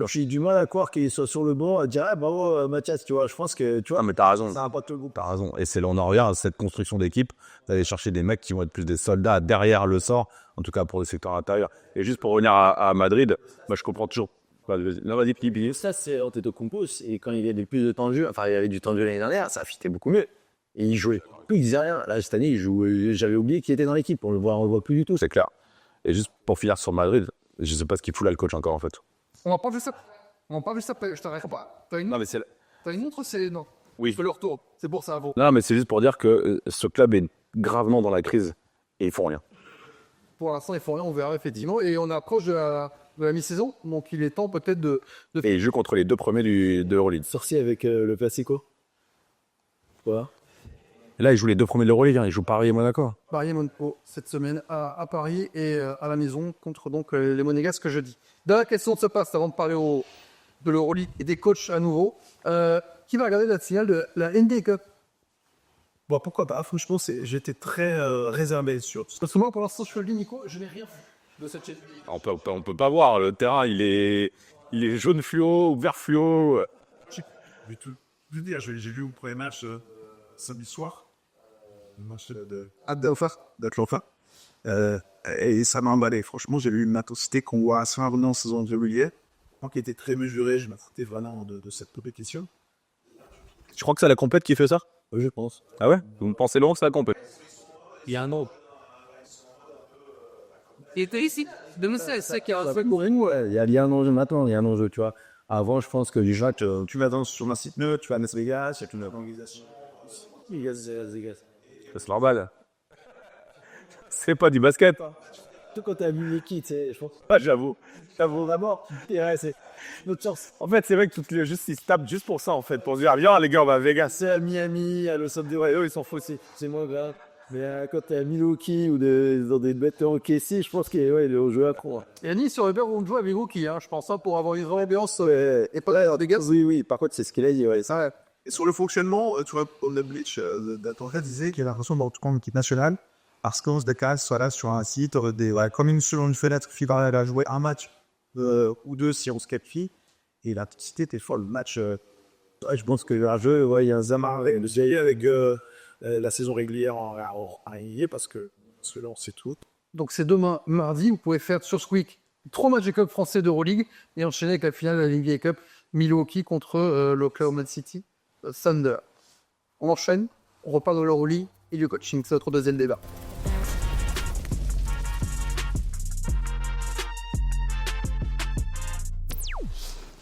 J'ai du mal à croire qu'il soit sur le banc à dire bravo Mathias, tu vois. Je pense que tu vois. Non, mais t'as raison. Ça rapporte le groupe. T'as raison. Et on en revient à cette construction d'équipe, d'aller chercher des mecs qui vont être plus des soldats derrière le sort, en tout cas pour le secteur intérieur. Et juste pour revenir à Madrid, moi je comprends toujours. Non, vas-y, Pipi. Ça, c'est Antetokounmpo, et quand il y avait plus de temps de jeu, enfin il y avait du temps de jeu l'année dernière, ça fitait beaucoup mieux. Et il jouait. Il disait rien. Là, cette année, il joue. J'avais oublié qu'il était dans l'équipe. On le voit plus du tout. C'est clair. Et juste pour finir sur Madrid, je sais pas ce qu'il fout là le coach encore en fait. On va pas vu ça. Je t'arrête pas. T'as une montre, c'est. Non. Oui. Je fais le retour. C'est pour ça, avant. Non, mais c'est juste pour dire que ce club est gravement dans la crise et ils font rien. Pour l'instant, il faut rien, on verra effectivement. Et on approche de la mi-saison, donc il est temps peut-être de. Et ils jouent contre les 2 premiers de Euroleague. Sorcier avec le Classico. Quoi? Et là, ils jouent les 2 premiers de l'Euroleague, ils jouent Paris et Monaco. Paris et Monaco cette semaine à Paris et à la maison contre donc les Monégasques jeudi. Dernière question se passe avant de parler de l'Euroleague et des coachs à nouveau. Qui va regarder la finale de la NBA Cup? Bon, pourquoi pas? Franchement, j'étais très réservé sur ça. Parce que moi, pour l'instant, je le dis, Nico, je n'ai rien vu de cette chaîne. On peut pas voir, le terrain il est jaune fluo ou vert fluo. Je veux dire, j'ai vu le premier match samedi soir, le match d'Atlanta. Et ça m'a emballé. Franchement, j'ai vu une intensité qu'on voit assez rarement en saison régulière. Moi qui était très mesuré, je m'attendais vraiment de cette compétition. Tu crois que c'est la compète qui fait ça? Je pense. Ah ouais? Vous me pensez long que c'est la compète? Il y a un an. Il était ici. Demain, c'est ça qui a un truc. Ouais, il y a un enjeu maintenant, il y a un enjeu, tu vois. Avant, je pense que déjà, Tu vas sur un site neutre, tu vas à Las Vegas, il y a une organisation. C'est normal. C'est pas du basket. surtout quand t'as vu Mickey, tu sais, je pense. Ah, j'avoue. J'avoue vraiment, ouais, c'est notre chance. En fait, c'est vrai que juste, ils se tapent juste pour ça, en fait. Pour se dire, viens, les gars, on va à Vegas. C'est à Miami, à Los Angeles, ouais, eux, ils s'en foutent aussi, c'est moins grave. Mais quand t'es à Milwaukee ou dans des bêtes en KC, je pense qu'il ouais, est au jeu à trop. Et à Nice, sur Uber, on joue avec Rookie, hein, je pense, hein, pour avoir une vraie ambiance. Et pas des gars. Oui, par contre, c'est ce qu'il a dit, ouais. Ça, Et sur le fonctionnement, tu vois, Paul Bleach d'Atlanta disait qu'il a l'impression de en équipe nationale parce qu'on se décale, soit là sur un site, comme selon une fenêtre, FIBA elle a joué un match ou deux si on se qualifie. Et l'intensité était folle. Le match, Ouais, je pense que un jeu, ouais, il y a un Zamar. le GIE avec la saison régulière en ligne parce que là, on sait tout. donc c'est demain, mardi, vous pouvez faire sur Squeak 3 matchs de Cup français d'Euroleague et enchaîner avec la finale de la NBA Cup Milwaukee contre l'Oklahoma City Thunder. On enchaîne, on repart de l'Euroleague et du coaching, c'est notre deuxième débat.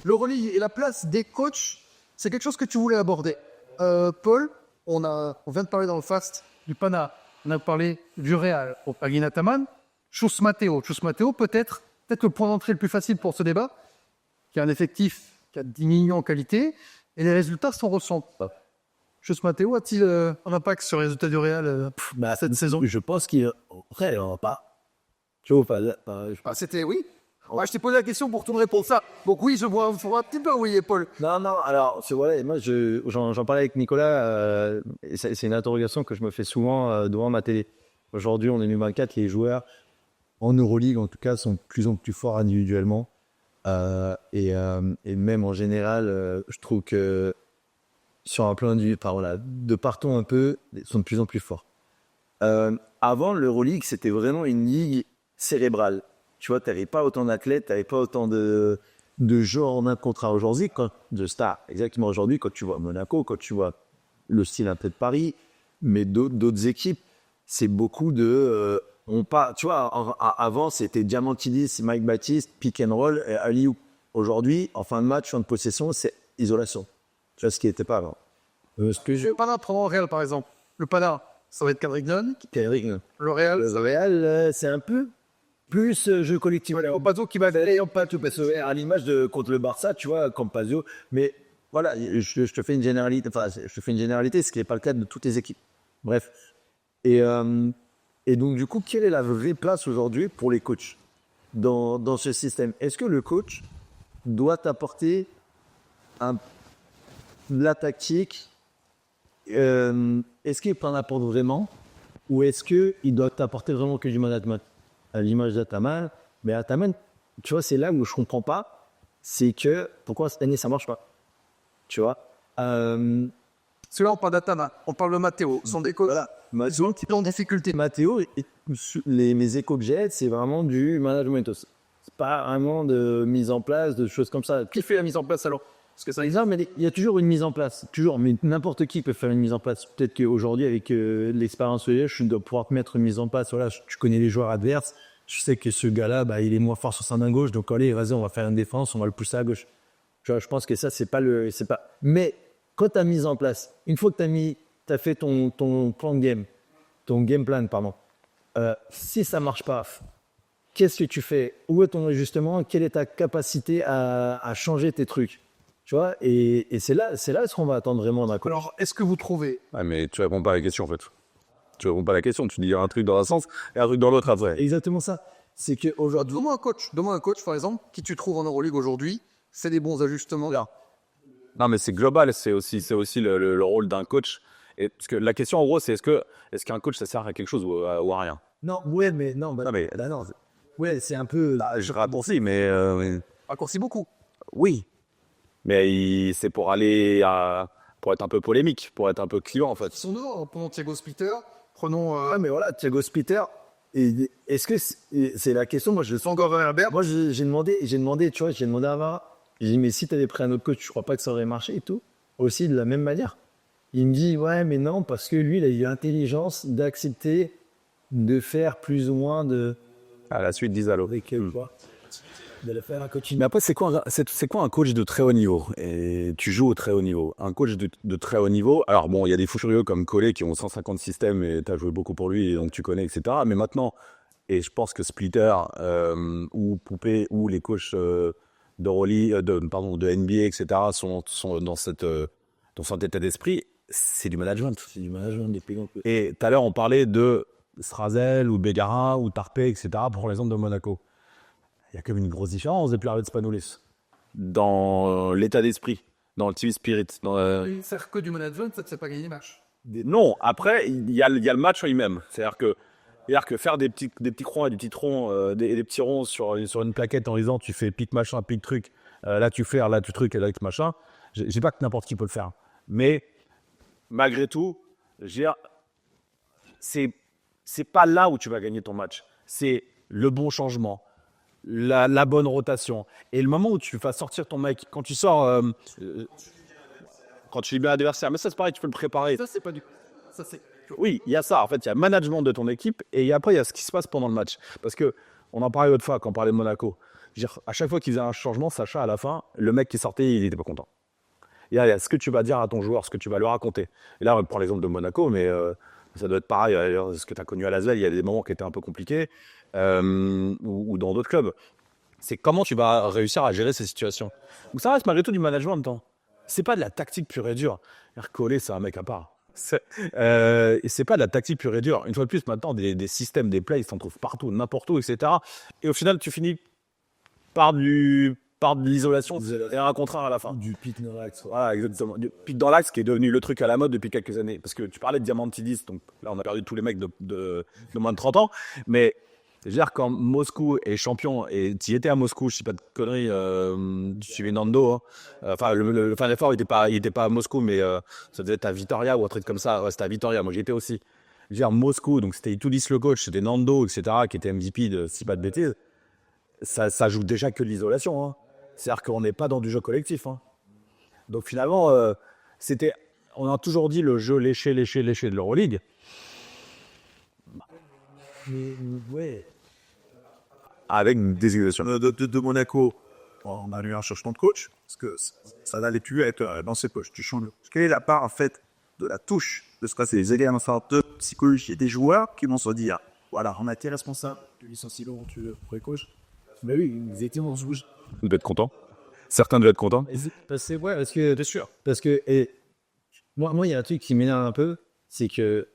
L'Euroleague et la place des coachs, c'est quelque chose que tu voulais aborder. Paul, on vient de parler dans le Fast du Pana, on a parlé du Real, au Pagina Taman, Chus Mateo, peut-être le point d'entrée le plus facile pour ce débat, qui a un effectif qui a diminué en qualité, et les résultats s'en ressentent. Chus Mateo a-t-il un impact sur les résultats du Real cette saison? Je pense qu'il vrai, pas. Tu vois, C'était oui. Ouais, je t'ai posé la question pour tout me répondre ça. Donc oui, je vois un petit peu oui, Paul. Non, alors, c'est voilà, moi, j'en parlais avec Nicolas, et c'est une interrogation que je me fais souvent devant ma télé. Aujourd'hui, on est U24, les joueurs, en Euroleague, en tout cas, sont de plus en plus forts individuellement. Et même en général, je trouve que sur un plan de partout un peu, ils sont de plus en plus forts. Avant, l'Euroleague, c'était vraiment une ligue cérébrale. Tu vois, tu n'avais pas autant d'athlètes, tu n'avais pas autant de joueurs en un contrat aujourd'hui, de stars. Exactement aujourd'hui, quand tu vois Monaco, quand tu vois le style un peu de Paris, mais d'autres équipes, c'est beaucoup de... tu vois, avant, c'était Diamantidis, Mike Baptiste, pick and roll, et alley-oop. Aujourd'hui, en fin de match, en de possession, c'est isolation. Tu vois, ce qui n'était pas avant. Le Pana, prenons le Real par exemple. Le Pana, ça va être Kendrick Nunn. Le Real, Le Real, c'est un peu plus jeu collectif. Voilà, Campazzo qui va aller en pâte, parce que à l'image de contre le Barça, tu vois, Campazzo. Mais voilà, je te fais une généralité. Enfin, je te fais une généralité, ce qui n'est pas le cas de toutes les équipes. Bref. Et donc, du coup, quelle est la vraie place aujourd'hui pour les coachs dans ce système? Est-ce que le coach doit apporter la tactique? Est-ce qu'il en apporte vraiment? Ou est-ce qu'il doit apporter vraiment que du management? À l'image d'Ataman, mais Ataman, tu vois, c'est là où je comprends pas, c'est que pourquoi cette année ça marche pas, tu vois. Celui-là, on parle d'Atana, on parle de Matteo. Ce sont des coachs qui sont un petit peu en difficulté. Matteo, mes échos que j'ai, c'est vraiment du management. C'est pas vraiment de mise en place, de choses comme ça. Qui fait la mise en place alors? Parce que ça Non, mais il y a toujours une mise en place, toujours. Mais n'importe qui peut faire une mise en place. Peut-être qu'aujourd'hui, avec l'expérience que j'ai, je dois pouvoir te mettre une mise en place. Voilà, tu connais les joueurs adverses. Je sais que ce gars-là, il est moins fort sur sa main gauche. Donc, allez, vas-y, on va faire une défense, on va le pousser à gauche. Tu vois, je pense que ça, c'est pas. Mais quand tu as mis en place, une fois que tu as fait ton plan de game, ton game plan, pardon, si ça marche pas, qu'est-ce que tu fais? Où est ton ajustement? Quelle est ta capacité à changer tes trucs? Tu vois, et c'est là ce qu'on va attendre vraiment d'un coach. Alors, est-ce que vous trouvez Ouais, mais tu réponds pas à la question, en fait. Tu réponds pas à la question, tu dis un truc dans un sens et un truc dans l'autre après. Exactement ça. C'est qu'aujourd'hui... Donne-moi un coach, par exemple, qui tu trouves en Euroleague aujourd'hui, c'est des bons ajustements. Là. Non, mais c'est global, c'est aussi le rôle d'un coach. Et, parce que la question, en gros, c'est est-ce qu'un coach, ça sert à quelque chose ou à rien? Non, ouais, mais non. Non, mais... non, ouais, c'est un peu... je raccourcis, mais... Raccourci beaucoup. Oui. Mais c'est pour aller pour être un peu polémique, pour être un peu client, en fait. Ils sont dehors. Prenons Thiago Splitter. Prenons... Ouais, mais voilà, Thiago Splitter... Est-ce que c'est la question? Moi, je le sens encore à Herbert. Moi, j'ai demandé, tu vois, j'ai demandé à Vara. J'ai dit, mais si tu avais pris un autre coach, je crois pas que ça aurait marché et tout. Aussi, de la même manière. Il me dit, ouais, mais non, parce que lui, il a eu l'intelligence d'accepter de faire plus ou moins de À la suite d'Isalo. De le faire un coaching. Mais après, c'est quoi un coach de très haut niveau? Et tu joues au très haut niveau. Un coach de très haut niveau, alors bon, il y a des fous furieux comme Collet qui ont 150 systèmes et tu as joué beaucoup pour lui et donc tu connais, etc. Mais maintenant, et je pense que Splitter ou Poupée ou les coachs de NBA, etc. sont dans cet état d'esprit. C'est du management. C'est du management des pays. Et tout à l'heure, on parlait de Strazel ou Begara ou Tarpé, etc. pour l'exemple de Monaco. Il y a quand même une grosse différence depuis l'arrivée de Spanoulis. Dans l'état d'esprit, dans le team spirit. Il sert que du management, ça ne te fait pas gagner des matchs. Non, après, il y a le match en lui-même. C'est-à-dire que faire des petits ronds et des petits ronds, des petits ronds sur une plaquette en disant tu fais pic machin, pic truc, là tu flaires, là tu truc, là tu machin. Je dis pas que n'importe qui peut le faire. Mais malgré tout, je veux dire, c'est pas là où tu vas gagner ton match. C'est le bon changement, la bonne rotation. Et le moment où tu vas sortir ton mec, quand tu sors, quand tu libères l'adversaire, mais ça c'est pareil, tu peux le préparer. Ça, c'est pas du. Ça, c'est. Oui, il y a ça. En fait, il y a le management de ton équipe et après, il y a ce qui se passe pendant le match. Parce que on en parlait l'autre fois quand on parlait de Monaco. Je veux dire, à chaque fois qu'ils faisaient un changement, Sacha, à la fin, le mec qui sortait, il n'était pas content. Il y a ce que tu vas dire à ton joueur, ce que tu vas lui raconter. Et là, on prend l'exemple de Monaco, mais ça doit être pareil. Ce que tu as connu à Lasvel, il y a des moments qui étaient un peu compliqués ou dans d'autres clubs. C'est comment tu vas réussir à gérer ces situations. Donc ça reste malgré tout du management en même temps. C'est pas de la tactique pure et dure. Collet, c'est un mec à part. Et c'est pas de la tactique pure et dure. Une fois de plus, maintenant, des systèmes, des plays, ils s'en trouvent partout, n'importe où, etc. Et au final, tu finis par de l'isolation et un contre un à la fin. Du pick dans l'axe. Voilà, exactement. Du pick dans l'axe qui est devenu le truc à la mode depuis quelques années. Parce que tu parlais de Diamantidis, donc là, on a perdu tous les mecs de moins de 30 ans. Mais je veux dire, quand Moscou est champion, et tu y étais à Moscou, je ne sais pas de conneries, tu suivais Nando, hein. Enfin, le fin d'effort, il était pas à Moscou, mais ça devait être à Vitoria ou un truc comme ça. Ouais, c'était à Vitoria, moi j'y étais aussi. Je veux dire, Moscou, donc c'était Itoudis le coach, c'était Nando, etc., qui était MVP de si pas de bêtises. Ça joue déjà que de l'isolation, hein. C'est-à-dire qu'on n'est pas dans du jeu collectif, hein. Donc finalement, on a toujours dit le jeu léché de l'Euroleague. Mais ouais. Avec des exécutions de Monaco, on a eu un changement de coach, parce que ça n'allait plus être dans ses poches. Tu changes. Quelle est la part, en fait, de la touche de ce que c'est les éléments de psychologie des joueurs qui vont se dire, voilà, on a été responsable du licenciement pour les coachs. Mais oui, ils étaient dans ce bouge. Vous devez être content. Certains devaient être contents. Parce que, C'est sûr. parce que moi, il y a un truc qui m'énerve un peu, c'est que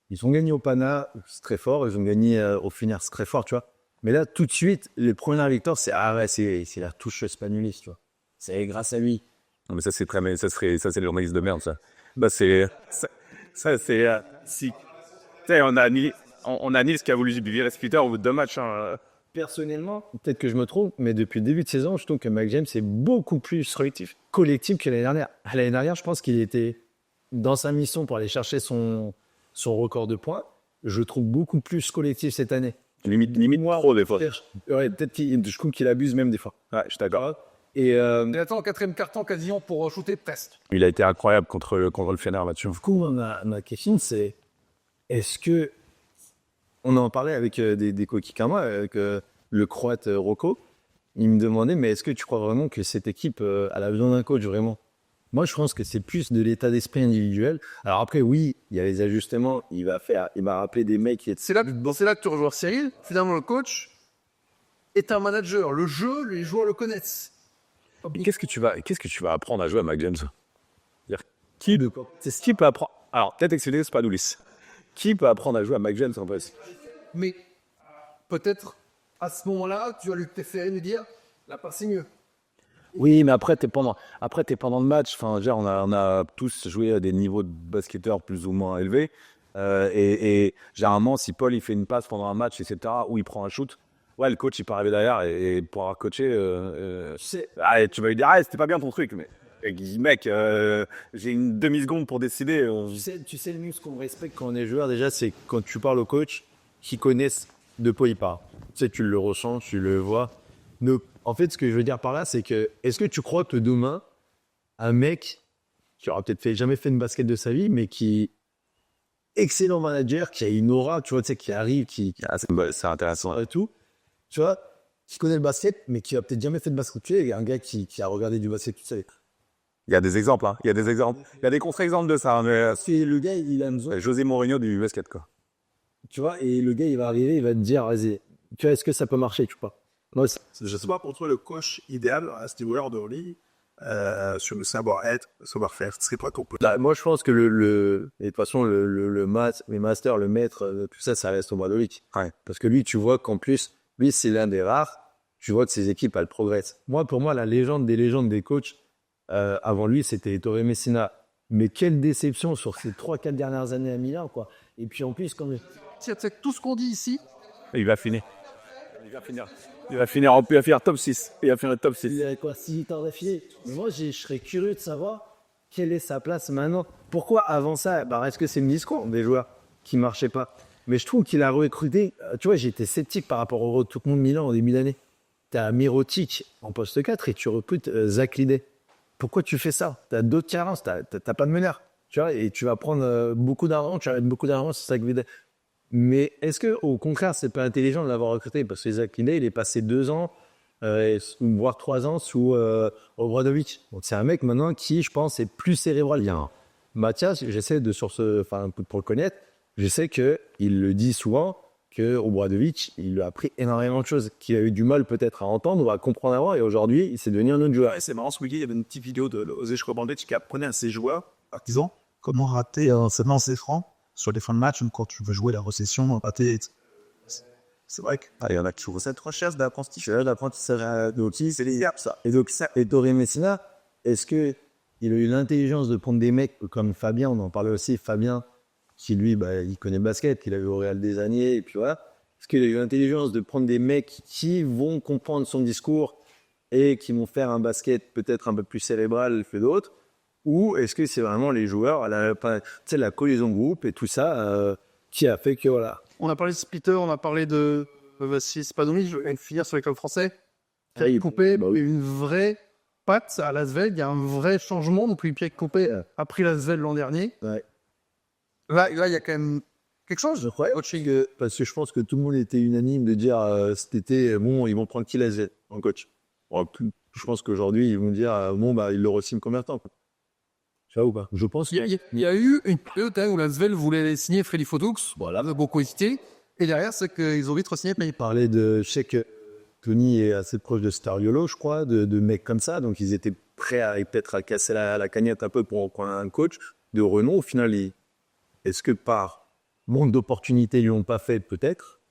ils ont gagné au Pana, c'est très fort, ils ont gagné au Finers, c'est très fort, tu vois. Mais là, tout de suite, les premières victoires, c'est la touche Spanoulis, tu vois. C'est grâce à lui. Non, mais ça, c'est les journalistes de merde, ça. Bah, si. Tu sais, on a Nils qui a voulu virer Splitter au bout de 2 matchs, hein. Personnellement, peut-être que je me trompe, mais depuis le début de saison, je trouve que Mike James est beaucoup plus collectif que l'année dernière. L'année dernière, je pense qu'il était dans sa mission pour aller chercher son record de points. Je trouve beaucoup plus collectif cette année. Limite trop, des fois. Ouais, peut-être je trouve qu'il abuse même des fois. Ouais, je suis d'accord. Et Il attend au 4e quart-temps quasiment pour shooter presque. Il a été incroyable contre le Fener là-dessus. du coup, ma question, c'est est-ce que on en parlait avec des coquilles comme moi, avec le Croate Rocco. Il me demandait, mais est-ce que tu crois vraiment que cette équipe elle a besoin d'un coach vraiment? Moi, je pense que c'est plus de l'état d'esprit individuel. Alors après, oui, il y a les ajustements. Il va rappeler des mecs qui étaient... C'est là que tu rejoins Cyril. Finalement, le coach est un manager. Le jeu, les joueurs le connaissent. Mais qu'est-ce que tu vas apprendre à jouer à Mike James? C'est-à-dire, qui peut apprendre? Alors, peut-être expliquer Spanoulis. Qui peut apprendre à jouer à Mike James en fait? Mais peut-être à ce moment-là, tu vas lui préférer lui dire là, c'est mieux. Oui, mais après, t'es pendant le match. Enfin, on a tous joué à des niveaux de basketteurs plus ou moins élevés. Et généralement, si Paul il fait une passe pendant un match, etc., ou il prend un shoot, ouais, le coach il peut arriver derrière et pour avoir coaché, tu vas lui dire, ah, c'était pas bien ton truc, mais mec, j'ai une demi-seconde pour décider. Tu sais, le mieux ce qu'on respecte quand on est joueur, déjà, c'est quand tu parles au coach, qui connaissent de quoi il parle. Tu sais, tu le ressens, tu le vois. En fait, ce que je veux dire par là, c'est que, est-ce que tu crois que demain, un mec qui aura peut-être jamais fait une basket de sa vie, mais qui excellent manager, qui a une aura, tu vois, tu sais, qui arrive, C'est intéressant. et tout, tu vois, qui connaît le basket, mais qui a peut-être jamais fait de basket. Tu sais, il y a un gars qui a regardé du basket, tu sais. Il y a des exemples, hein. Il y a des exemples. Il y a des contre-exemples de ça. Mais, C'est le gars, il a besoin. José Mourinho du basket, quoi. Tu vois, et le gars, il va arriver, il va te dire, vas-y, tu vois, est-ce que ça peut marcher, tu vois? Non, Je sais pas pour toi le coach idéal à ce niveau-là de Oli, sur le savoir-être, le savoir-faire. Ce serait quoi ton peu? là, moi, je pense que et de toute façon, les masters, le maître, tout ça, ça reste au Obradovic. Ouais. Parce que lui, tu vois qu'en plus, lui, c'est l'un des rares. Tu vois que ses équipes, elles progressent. Moi, pour moi, la légende des coachs, avant lui, c'était Ettore Messina. Mais quelle déception sur ces 3-4 dernières années à Milan, quoi. Et puis, en plus, C'est tout ce qu'on dit ici. Il va finir. Il va finir top 6. Il va finir top 6. il a quoi, 6 victoires d'affilée. Mais moi, je serais curieux de savoir quelle est sa place maintenant. Pourquoi avant ça, est-ce que c'est le discours des joueurs qui marchaient pas? Mais je trouve qu'il a recruté. Tu vois, j'étais sceptique par rapport au retournement de Milan au début d'année. Tu as Mirotic en poste 4 et tu recrutes Zach Lidé. Pourquoi tu fais ça? Tu as d'autres carences, tu n'as pas de meneur. Tu vois, et tu vas prendre beaucoup d'argent, tu vas mettre beaucoup d'argent sur Zach Lidé. Mais est-ce que au contraire, c'est pas intelligent de l'avoir recruté? Parce que Zach Lidé, il est passé 2 ans, voire 3 ans sous Obradovic. Donc c'est un mec maintenant qui, je pense, est plus cérébral. Mathias, j'essaie pour le connaître, je sais qu'il le dit souvent, que Obradovic, il lui a appris énormément de choses, qu'il a eu du mal peut-être à entendre ou à comprendre avant, et aujourd'hui, il s'est devenu un autre joueur. Ouais, c'est marrant, ce week-end, il y avait une petite vidéo de José Chouamandetch qui apprenait à ses joueurs, artisans, comment rater un lancer franc sur des fins de match, quand tu veux jouer la récession, rater. C'est vrai qu'il y en a qui font cette recherche d'apprentissage d'outils, c'est les apps, ça. Et donc, Ettore Messina, est-ce que il a eu l'intelligence de prendre des mecs comme Fabien, on en parlait aussi, Fabien, qui lui, il connaît le basket, qu'il a eu au Real des années, et puis voilà. Est-ce qu'il a eu l'intelligence de prendre des mecs qui vont comprendre son discours et qui vont faire un basket peut-être un peu plus cérébral que d'autres? Ou est-ce que c'est vraiment les joueurs, la cohésion de groupe et tout ça, qui a fait que voilà. On a parlé de Splitter, on a parlé de Vassil Spadomi, je vais finir sur les clubs français. Pierre Coupé, une vraie patte à Lasvel, il y a un vrai changement depuis Pierre Coupé a pris Lasvel l'an dernier. Ouais. Là, il y a quand même quelque chose. Je crois parce que je pense que tout le monde était unanime de dire cet été, bon, ils vont prendre qui Lasvel en coach. Bon, je pense qu'aujourd'hui, ils vont dire, ils le re-signent combien de temps, quoi. Tu vois ou pas? Je pense. Il y a eu une période où Lasvel voulait signer Freddy Fotoux. Voilà, beaucoup hésité. Et derrière, c'est qu'ils ont vite re-signé. Il parlait je sais que Tony est assez proche de Stariolo, je crois, de mecs comme ça. Donc, ils étaient prêts peut-être à casser la cagnotte un peu pour prendre un coach de renom. Au final, est-ce que par manque d'opportunités, ils l'ont pas fait? Peut-être.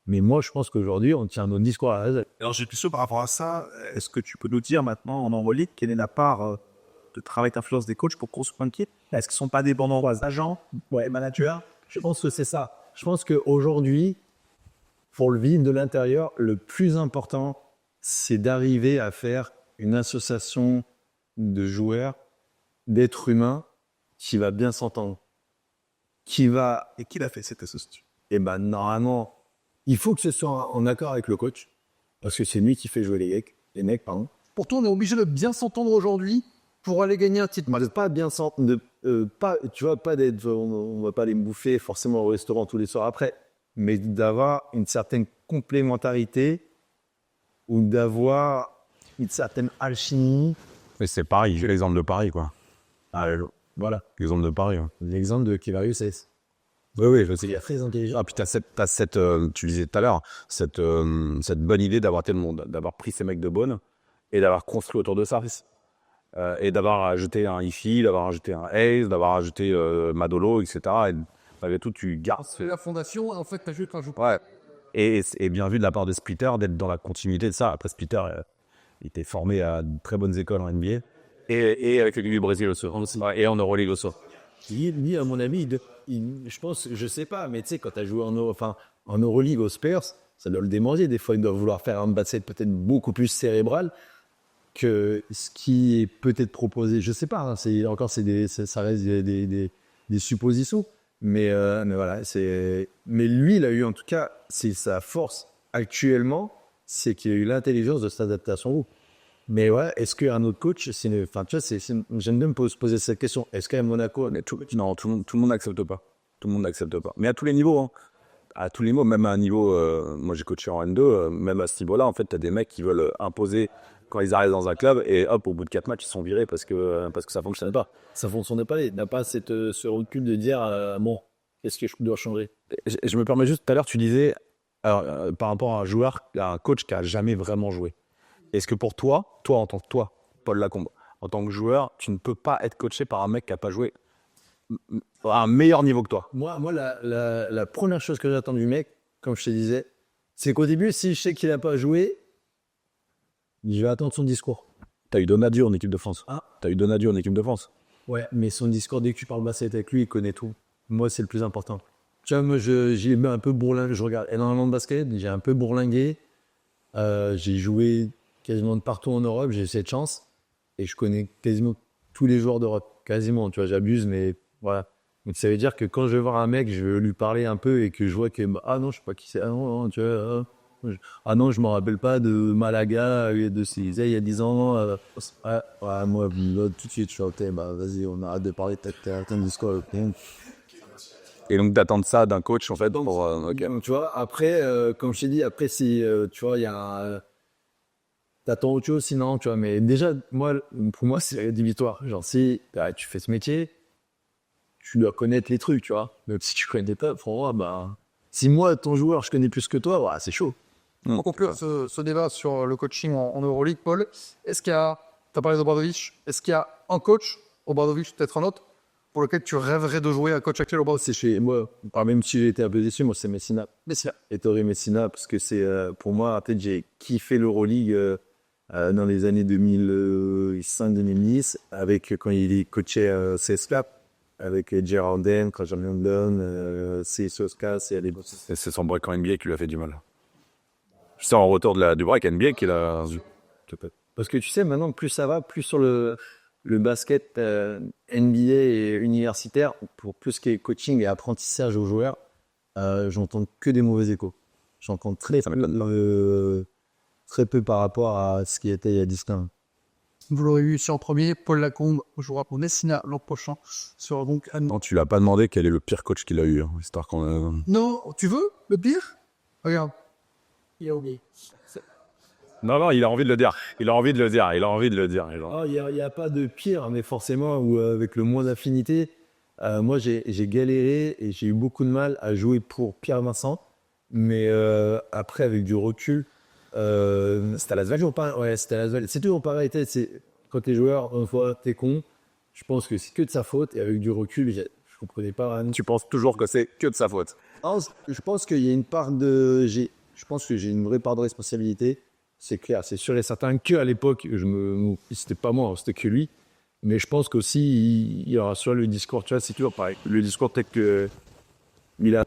Mais moi, je pense qu'aujourd'hui, on tient notre discours à Lasvel. Alors, j'ai plus sûr par rapport à ça. Est-ce que tu peux nous dire maintenant, en envolée, quelle est la part de travail d'influence des coachs pour construire une équipe? Est-ce qu'ils ne sont pas dépendants des agents, managers? Je pense que c'est ça. Je pense qu'aujourd'hui, pour le vivre de l'intérieur, le plus important, c'est d'arriver à faire une association de joueurs, d'êtres humains, qui va bien s'entendre. Et qui l'a fait cette association? Normalement, il faut que ce soit en accord avec le coach, parce que c'est lui qui fait jouer les mecs, pardon. Pourtant, on est obligé de bien s'entendre aujourd'hui pour aller gagner un titre. De pas bien s'entendre, tu vois, pas d'être, on va pas aller me bouffer forcément au restaurant tous les soirs après, mais d'avoir une certaine complémentarité ou d'avoir une certaine alchimie. Mais c'est Paris, j'ai l'exemple de Paris, quoi. Voilà. L'exemple de Paris. Ouais. L'exemple de Kivarius S. Oui, je sais. Il est très intelligent. Ah, puis t'as cette, tu disais tout à l'heure, cette bonne idée d'avoir d'avoir pris ces mecs de bonne et d'avoir construit autour de ça. Et d'avoir ajouté un Ifi, d'avoir ajouté un Hayes, d'avoir ajouté Madolo, etc. Et malgré tout, tu gardes. C'est la fondation, en fait, t'as juste un joueur. Ouais. Et bien vu de la part de Splitter d'être dans la continuité de ça. Après, Splitter, il était formé à de très bonnes écoles en NBA. Et avec l'équipe du Brésil aussi. Et en Euroleague aussi. Lui, à mon avis, je pense, je sais pas, mais tu sais, quand tu as joué en Euroleague aux Spurs, ça doit le démanger. Des fois, il doit vouloir faire un basket peut-être beaucoup plus cérébral que ce qui est peut-être proposé. Je sais pas, hein, ça reste des suppositions. Mais voilà, mais lui, il a eu en tout cas, c'est sa force actuellement, c'est qu'il a eu l'intelligence de s'adapter à son groupe. Mais ouais, est-ce qu'un autre coach, j'aime bien me poser cette question. Est-ce qu'à Monaco, Non, tout le monde n'accepte pas. Tout le monde n'accepte pas. Mais à tous les niveaux. Hein. à tous les niveaux, même à un niveau, moi j'ai coaché en N2, même à ce niveau-là, en fait, tu as des mecs qui veulent imposer quand ils arrivent dans un club et hop, au bout de 4 matchs, ils sont virés parce que ça fonctionnait pas. Ça fonctionnait pas. Il n'a pas ce recul de dire bon, qu'est-ce que je dois changer. Je me permets juste, tout à l'heure, tu disais, alors, par rapport à un joueur, à un coach qui a jamais vraiment joué. Est-ce que pour toi, en tant que toi, Paul Lacombe, en tant que joueur, tu ne peux pas être coaché par un mec qui n'a pas joué à un meilleur niveau que toi? Moi la première chose que j'attends du mec, comme je te disais, c'est qu'au début, si je sais qu'il n'a pas joué, je vais attendre son discours. T'as eu Donadieu en équipe de France. Ah. T'as eu Donadieu en équipe de France. Ouais, mais son discours, dès que tu parles basket avec lui, il connaît tout. Moi, c'est le plus important. Tu vois, moi, j'ai un peu bourlingué. Je regarde énormément de basket, j'ai un peu bourlingué. J'ai joué quasiment de partout en Europe, j'ai eu cette chance. Et je connais quasiment tous les joueurs d'Europe. Quasiment, tu vois, j'abuse, mais voilà. Donc, ça veut dire que quand je vais voir un mec, je vais lui parler un peu et que je vois que, ah non, je sais pas qui c'est. Ah non, tu vois. Ah non, je me rappelle pas de Malaga, de ces, il y a 10 ans. Ouais, moi, là, tout de suite, je suis ok, bah vas-y, on arrête de parler, t'as du score. Et donc d'attendre ça d'un coach, en fait, pour... ok. Donc, tu vois, après, comme je t'ai dit, après, si, tu vois, il y a t'attends autre chose, sinon, tu vois, mais déjà, pour moi, c'est des victoires. Genre, si tu fais ce métier, tu dois connaître les trucs, tu vois. Même si tu connais pas, franchement, bah, si moi, ton joueur, je connais plus que toi, bah, c'est chaud. Pour conclure ce débat sur le coaching en Euroleague, Paul, est-ce qu'il y a, tu as parlé d'Obradovic, est-ce qu'il y a un coach, Obradovic, peut-être un autre, pour lequel tu rêverais de jouer, un coach actuel Obradovic? C'est chez moi, même si j'ai été un peu déçu, moi, c'est Messina. Ettore Messina, parce que c'est, pour moi, en fait, j'ai kiffé l'Euroleague dans les années 2005-2010, avec, quand il coachait CSKA, avec Gerard Den, Krajan London, C. Soska, c'est C'est son break en NBA qui lui a fait du mal. C'est en retour du break NBA qu'il a... Parce que tu sais, maintenant, plus ça va, plus sur le basket NBA et universitaire, pour plus ce qui est coaching et apprentissage aux joueurs, j'entends que des mauvais échos. J'entends très peu par rapport à ce qui était il y a 10 ans. Vous l'aurez eu ici en premier, Paul Lacombe jouera pour Messina l'an prochain. Sera donc Non, tu lui as pas demandé quel est le pire coach qu'il a eu, hein, histoire qu'on... Non, tu veux le pire? Regarde. Il a oublié. Non, il a envie de le dire. Il a envie de le dire. Il n'y a pas de pire, mais forcément, ou avec le moins d'affinité. Moi, j'ai galéré et j'ai eu beaucoup de mal à jouer pour Pierre Vincent. Mais après, avec du recul, c'était à Lasvel. Ouais, c'était à Lasvel. C'est toujours pareil. Quand t'es joueur, une fois, t'es con. Je pense que c'est que de sa faute. Et avec du recul, je comprenais pas. Tu penses toujours que c'est que de sa faute? Non, je pense qu'il y a une part de... Je pense que j'ai une vraie part de responsabilité. C'est clair, c'est sûr et certain qu'à l'époque, c'était pas moi, c'était que lui. Mais je pense qu'aussi, il y aura sur le discours, tu vois, c'est toujours pareil. Le discours, peut-être que il a,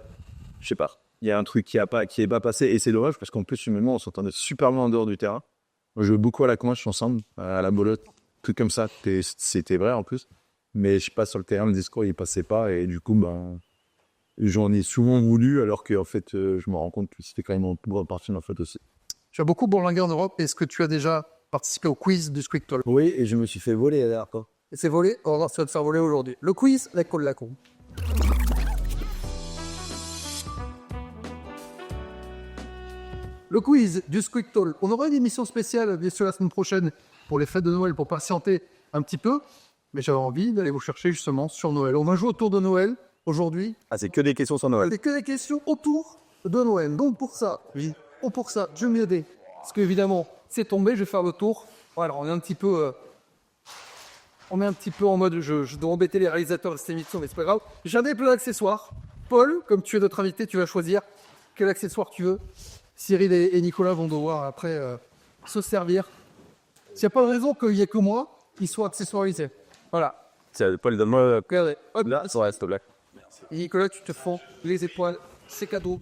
je sais pas, il y a un truc qui est pas passé. Et c'est dommage parce qu'en plus, humainement, on s'entendait super bien en dehors du terrain. On jouait beaucoup à la conche ensemble, à la bolotte, tout comme ça. C'était vrai en plus. Mais je sais pas, sur le terrain, le discours, il passait pas. Et du coup, ben, j'en ai souvent voulu, alors qu'en fait, je me rends compte que c'était quand même une grande partie de ma faute aussi. Tu as beaucoup bourlingué en Europe. Est-ce que tu as déjà participé au quiz du Squeak Talk? Oui, et je me suis fait voler la dernière fois. Et c'est volé? On va voir si tu vas te faire voler aujourd'hui. Le quiz avec Paul Lacombe. Le quiz du Squeak Talk. On aura une émission spéciale, bien sûr, la semaine prochaine pour les fêtes de Noël, pour patienter un petit peu. Mais j'avais envie d'aller vous chercher justement sur Noël. On va jouer autour de Noël aujourd'hui. Ah, c'est que des questions sur Noël. C'est que des questions autour de Noël. Donc pour ça, je vais m'aider. Parce qu'évidemment, c'est tombé, je vais faire le tour. Voilà, on est un petit peu en mode, je dois embêter les réalisateurs de cette émission, mais c'est pas grave. J'en ai plein d'accessoires. Paul, comme tu es notre invité, tu vas choisir quel accessoire tu veux. Cyril et Nicolas vont devoir après se servir. S'il n'y a pas de raison qu'il n'y ait que moi qui soit accessoirisé. Voilà. Paul, donne-moi... Regardez. Hop. Là, ça reste, black. Et Nicolas, tu te fonds les étoiles. C'est cadeau.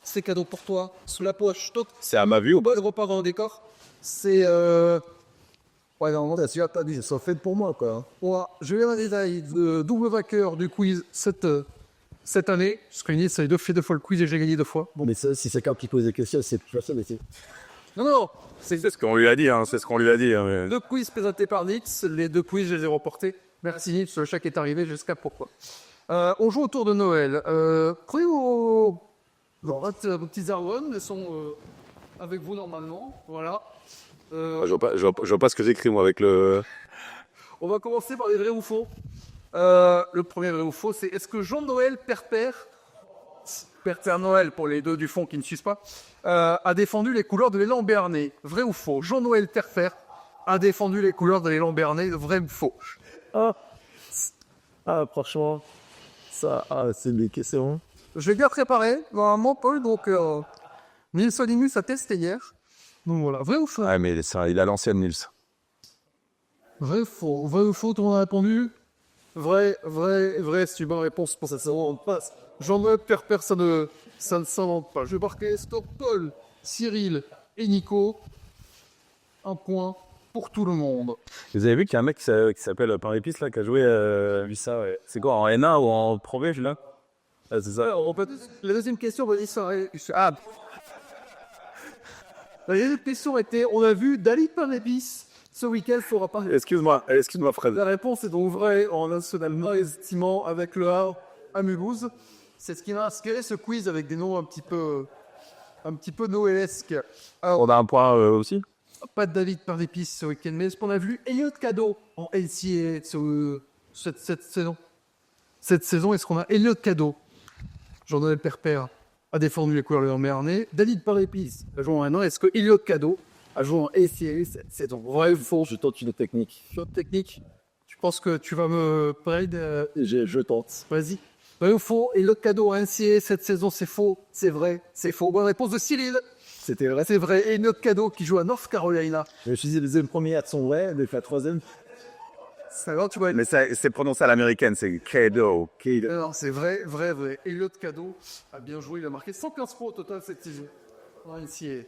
C'est cadeau pour toi. Sous la poche. Toc. C'est à ma vue ou pas? Il repart dans le décor. C'est... Ouais, non, c'est pas dit, ça fait pour moi, quoi. Voilà. Je vais en détail. Double vainqueur du quiz cette année. Parce que Nice, j'ai fait 2 fois le quiz et j'ai gagné 2 fois. Bon. Mais ça, si c'est quelqu'un qui pose des questions, c'est plus facile. Non. C'est ce qu'on lui a dit, hein. C'est ce qu'on lui a dit. Hein. 2 quiz présentés par Nitz. Les 2 quiz, je les ai reportés. Merci Nitz. Le chèque est arrivé. Jusqu'à pourquoi. On joue autour de Noël. Prenez vos petits arônes, ils sont avec vous normalement. Voilà. Je vois pas ce que j'écris moi avec le. On va commencer par les vrais ou faux. Le premier vrai ou faux, c'est est-ce que Jean-Noël Père Noël pour les deux du fond qui ne suivent pas, a défendu les couleurs de l'élan Béarnais? Vrai ou faux? Jean-Noël Père a défendu les couleurs de l'élan Béarnais? Vrai ou faux? Franchement, ça, c'est des questions. Je l'ai bien préparé, normalement, Paul, donc Nils Solimus a testé hier. Donc voilà, vrai ou faux? Ah, mais ça, il a l'ancienne Nils. Vrai ou faux? Vrai ou faux, tout le monde a répondu? Vrai, c'est une bonne réponse pour cette saison, on passe. Jean-Noël Père, ça ne s'invente pas. Je vais marquer stop Paul, Cyril et Nico. Un point pour tout le monde. Vous avez vu qu'il y a un mec qui s'appelle Paris Piste là, qui a joué ça, ouais. C'est quoi, en N1 ou en Pro V, là? Ah, c'est ça. Alors, la deuxième question, vas-y, ça. Ah. La deuxième question était, on a vu Dalit Paris ce week-end, faudra pas. Excuse-moi Fred. La réponse est donc vraie en national maritiment avec le Havre à Mulhouse. C'est ce qui m'a inspiré ce quiz avec des noms un petit peu noëlesques. Alors, On a un point aussi. pas de David par d'épices ce week-end, mais est-ce qu'on a vu Elliott Cadeau en LCA cette saison? Cette saison, est-ce qu'on a Elliott Cadeau? Jean-Noël Père a défendu les couleurs de l'Emmernay. David par d'épices a joué en un an. Est-ce que Elliott Cadeau a joué en LCA cette saison? Vrai ou faux? Je tente une technique. Technique. Tu penses que tu vas me parler de... Je tente. Vas-y. Vrai ou faux? Et le cadeau à NCA cette saison, c'est faux? C'est vrai? C'est faux? Bonne réponse de Cyril. C'était vrai. C'est vrai. Et notre cadeau qui joue à North Carolina. Je me suis dit, les deuxième premiers sont vrais, mais la troisième. Ça va, tu vois. Mais c'est prononcé à l'américaine, c'est Cadeau. Non, c'est vrai. Et l'autre cadeau a bien joué. Il a marqué 115 points au total cette saison. En NCA.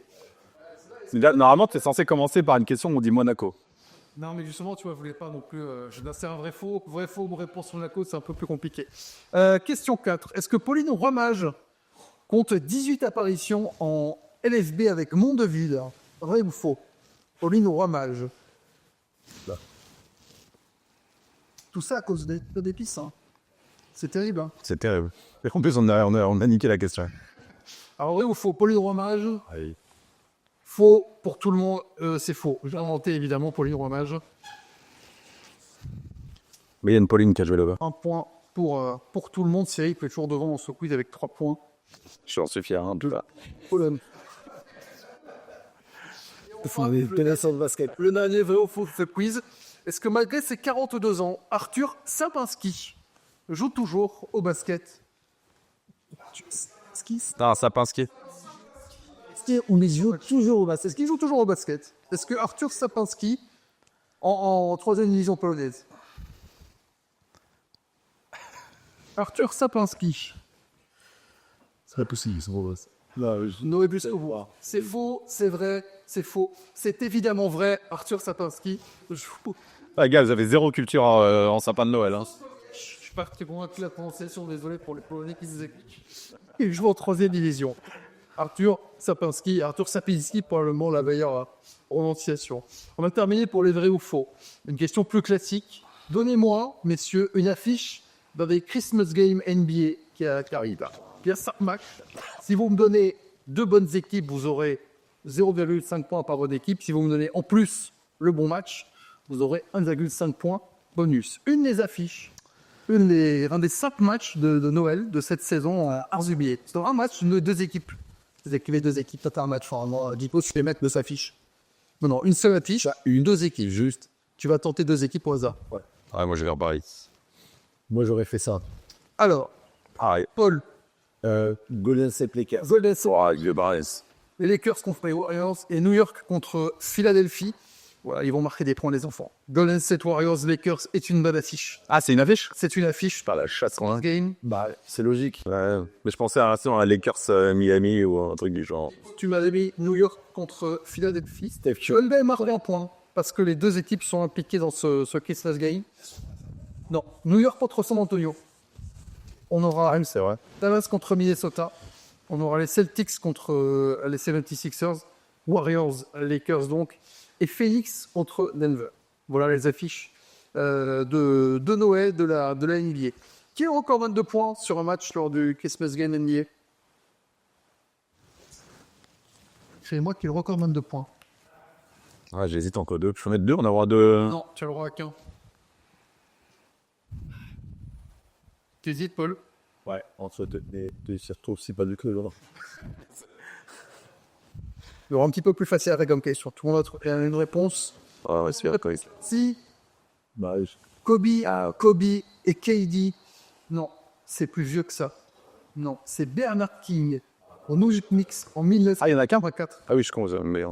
Normalement, tu es censé commencer par une question où on dit Monaco. Non, mais justement, tu vois, je voulais pas non plus. C'est un vrai faux. Vrai faux, mon réponse sur Monaco, c'est un peu plus compliqué. Question 4. Est-ce que Pauline Roimage compte 18 apparitions en LFB avec Mondeville? Vrai ou faux? Pauline Roimage. Tout ça à cause d'épices. Hein. C'est terrible. Hein. C'est terrible. Et en plus, on a niqué la question. Alors, vrai ou faux? Pauline Roimage. Oui. Faux pour tout le monde. C'est faux. J'ai inventé évidemment Pauline Roimage. Mais il y a une Pauline qui a joué là-bas. Un point pour tout le monde. Cyril est toujours devant dans ce quiz avec 3 points. Je suis en suis fier. Hein, tout ça. Pauline. Le dernier vrai ou faux de ce quiz. Est-ce que malgré ses 42 ans, Arthur Sapinski joue toujours au basket? Non, Sapinski. On les joue toujours au basket. Est-ce qu'il joue toujours au basket? Est-ce que Arthur Sapinski en 3e division polonaise? Arthur Sapinski. C'est pas possible, ils sont beaux. Noé Buscovo. C'est faux, c'est vrai, c'est faux. C'est évidemment vrai, Arthur Sapinski. Ah, gars, vous avez zéro culture en sapin de Noël. Hein. Je suis pas très convaincu de la prononciation, désolé pour les Polonais qui nous écoutent. Il joue en 3e division. Arthur Sapinski, probablement la meilleure prononciation. On va terminer pour les vrais ou faux. Une question plus classique. Donnez-moi, messieurs, une affiche dans des Christmas Games NBA qui arrive là. Il y a 5 matchs. Si vous me donnez 2 bonnes équipes, vous aurez 0,5 points par bonne équipe. Si vous me donnez en plus le bon match, vous aurez 1,5 points bonus. Une des affiches, un des 5 matchs de Noël de cette saison à Arzubier. C'est un match de 2 équipes. Vous écrivez 2 équipes, t'as un match normalement. Dipo, tu les mettre de sa fiche. Non, une seule affiche, 2 équipes, juste. Tu vas tenter 2 équipes au hasard. Ouais, moi je vais vers Paris. Moi, j'aurais fait ça. Alors, Pareil. Paul. Golden State Lakers. Golden State. Oh, le Paris. Les Lakers contre les Warriors et New York contre Philadelphie. Voilà, ils vont marquer des points, les enfants. Golden State Warriors, Lakers est une bonne affiche. Ah, c'est une affiche? C'est une affiche. Par la chasse. Game. Bah, c'est logique. Ouais, mais je pensais à un Lakers Miami ou un truc du genre. Tu m'avais mis New York contre Philadelphie. Steph Curry. Golden marque un point parce que les 2 équipes sont impliquées dans ce Christmas Game. Non, New York contre San Antonio. On aura C'est vrai. Dallas contre Minnesota. On aura les Celtics contre les 76ers. Warriors, Lakers donc. Et Phoenix contre Denver. Voilà les affiches de Noël de la NBA. Qui est le record 22 points sur un match lors du Christmas Game NBA? C'est moi qui ai le record 22 points. Ah, j'hésite encore deux. Je peux mettre deux, on aura deux. Non, tu as le droit à qu'un. Tu hésites, Paul? Ouais, entre deux, mais ça se trouve, c'est pas du que l'autre. Il y aura un petit peu plus facile à comme question. Tout le monde a une réponse. Ah ouais, c'est bien, quoi. Si Bah, Kobe et KD, non, c'est plus vieux que ça. Non, c'est Bernard King au New York Knicks en 1984. Ah, il y en a qu'un? Ah oui, je commence. Mais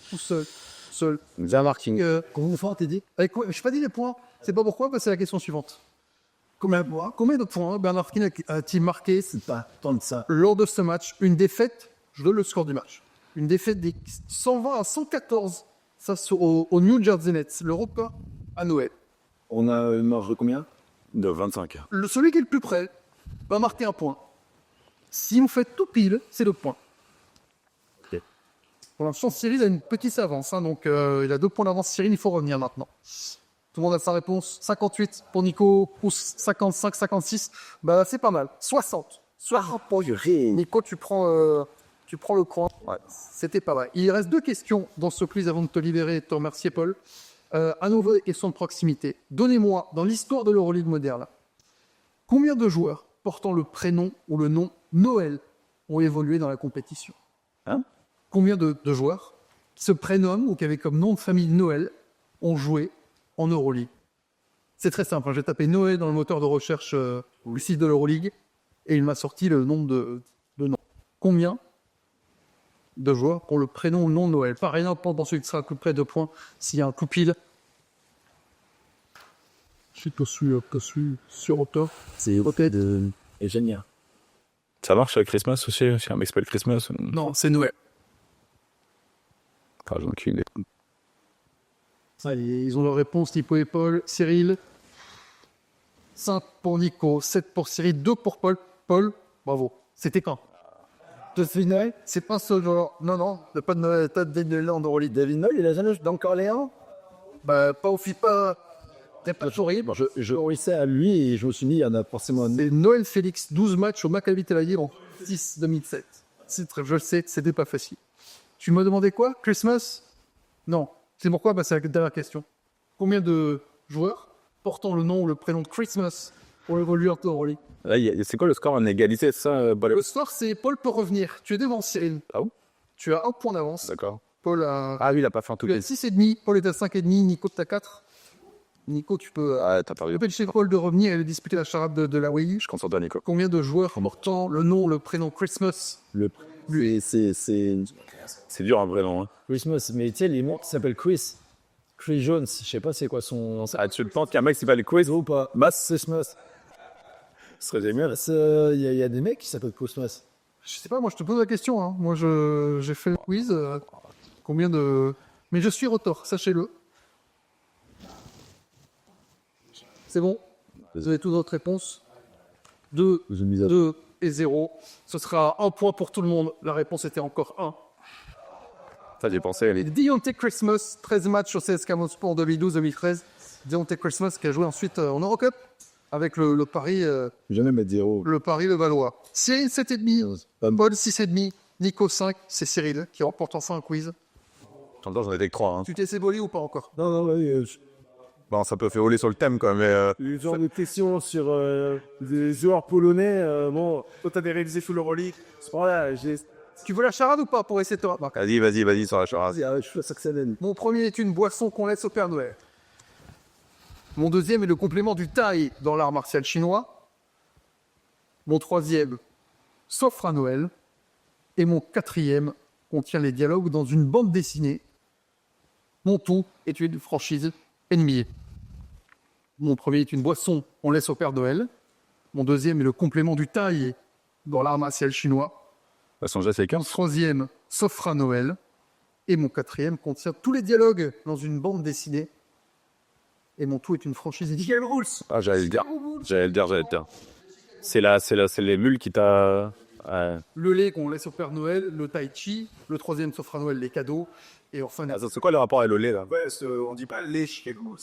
Tout seul. Bernard King. Combien de fois t'es dit? Avec quoi? Je n'ai pas dit les points. C'est pas pourquoi, parce que c'est la question suivante. Combien de points Bernard King a-t-il marqué? c'est pas tant de ça. Lors de ce match, une défaite, je donne le score du match. Une défaite des 120 à 114, ça au New Jersey Nets, le record à Noël. On a une marge de combien? De 25. Celui qui est le plus près va marquer un point. Si vous faites tout pile, c'est le point. Ok. Pour l'instant, Cyril a une petite avance, donc il a 2 points d'avance. Cyril, il faut revenir maintenant. Tout le monde a sa réponse. 58 pour Nico, ou 55, 56. Bah, c'est pas mal. 60. 60 pour Nico, tu prends le coin. Ouais, c'était pas mal. Il reste 2 questions dans ce quiz avant de te libérer et de te remercier, Paul. À nouveau, des questions de proximité. Donnez-moi, dans l'histoire de l'Euroleague moderne, combien de joueurs portant le prénom ou le nom Noël ont évolué dans la compétition? Combien de joueurs qui se prénomment ou qui avaient comme nom de famille Noël ont joué en Euroleague? C'est très simple. J'ai tapé Noël dans le moteur de recherche du site de l'Euroleague et il m'a sorti le nombre de noms. Combien de joueurs ont le prénom ou le nom de Noël? Pareil, pendant celui qui sera plus près de points s'il y a un coup pile. Je suis sur auteur. C'est peut-être ingénieur. Ça marche avec Christmas aussi? Si un mec s'appelle Christmas? Non, c'est Noël. Ah, j'en ai aucune idée. Allez, ils ont leur réponse, Nico et Paul. Cyril, 5 pour Nico, 7 pour Cyril, 2 pour Paul. Paul, bravo. C'était quand? De Noël? C'est pas ce genre. Non, pas de Noël, pas de Noël en Euroleague. David Noël, il a jamais joué dans Orléans? Bah, pas au FIFA. T'es pas horrible. Je réussissais à lui et je me suis mis, il y en a forcément un. C'est Noël Félix, 12 matchs au Maccabi Tel Aviv en 2007. Je le sais, c'était pas facile. Tu m'as demandé quoi? Christmas? Non. C'est pourquoi? Bah, c'est la dernière question. Combien de joueurs portant le nom ou le prénom de Christmas ont évolué en Euroleague? Là, c'est quoi le score en égalité, c'est ça, Bolé? Le soir, c'est Paul peut revenir. Tu es devant Cyril. Ah bon? Tu as 1 point d'avance. D'accord. Paul a. Ah, lui, il a pas fait un tout Tu as petit. 6,5. Paul est à 5,5. Nico, tu as 4. Nico, tu peux. Ah, t'as perdu. Empêcher Paul de revenir et de disputer la charade de la Wii. Je concentre Nico. Combien de joueurs portant le nom, le prénom Christmas? C'est dur, un vrai nom. Hein. Christmas, mais tu sais, les montres s'appellent Chris. Chris Jones, je sais pas c'est quoi son. Ah, tu te penses qu'un mec s'appelle Quiz ou pas? Mass Christmas. Ce serait génial. Il y a des mecs qui s'appellent Christmas. Je sais pas, moi je te pose la question. Hein. Moi j'ai fait le quiz. Combien de. Mais je suis retort, sachez-le. C'est bon? Vous avez toutes votre réponses? 2 et 0. Ce sera 1 point pour tout le monde. La réponse était encore 1. Ça, j'ai pensé. Elle est... Deontay Christmas, 13 matchs au CSKA Moscow en 2012-2013. Deontay Christmas qui a joué ensuite en Eurocup avec le Paris. Jamais mettre 0. Le Paris, le Valois. Cyril, 7,5. Paul, 6,5. Nico, 5. C'est Cyril qui remporte enfin un quiz. En même temps, j'en étais que 3. Hein. Tu t'es sébolé ou pas encore? Non, Bon, ça peut faire voler sur le thème, quoi, mais... Le genre de questions sur des joueurs polonais, bon, toi t'as des réalisés sous l'Euroleague. Voilà, Tu veux la charade ou pas pour essayer de te remarquer? Vas-y, sur la charade. je suis ça que ça donne. Mon premier est une boisson qu'on laisse au Père Noël. Mon deuxième est le complément du taille dans l'art martial chinois. Mon troisième s'offre à Noël. Et mon quatrième contient les dialogues dans une bande dessinée. Mon tout est une franchise ennemie. Mon premier est une boisson qu'on laisse au Père Noël. Mon deuxième est le complément du taille dans l'art martial chinois. Son geste, c'est 15. Mon troisième s'offre à Noël. Et mon quatrième contient tous les dialogues dans une bande dessinée. Et mon tout est une franchise Indiana Rules. Ah, j'allais le dire. C'est les mules qui t'a... Le lait qu'on laisse au Père Noël, le tai chi, le troisième s'offre à Noël, les cadeaux. Et enfin, C'est quoi le rapport avec le lait, là? Ouais, on dit pas les Chicago Bulls.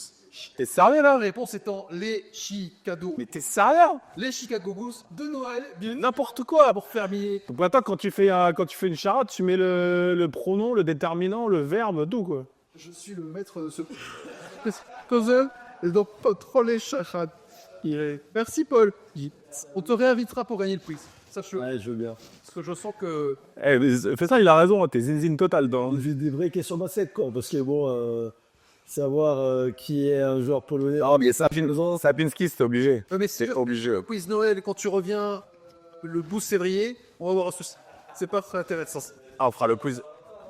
T'es sérieux, là? la réponse étant les Chicago. Mais t'es sérieux? Les Chicago Bulls de Noël, bien N'importe quoi! pour fermer. Donc attends, quand tu fais une charade, tu mets le pronom, le déterminant, le verbe, tout quoi. Je suis le maître de ce puzzle et donc pas trop les charades. Merci Paul. On te réinvitera pour gagner le quiz. Sache-le. Ouais, je veux bien. Parce que je sens que. Eh, mais fais ça, il a raison, t'es zinzine total dans. J'ai des vraies questions basket, quoi, parce que bon, savoir qui est un joueur polonais. Non, mais Sapinski, c'est obligé. Mais C'est obligé. le quiz Noël, quand tu reviens le 12 février, on va voir un souci. C'est pas très intéressant. Ah, on fera le quiz.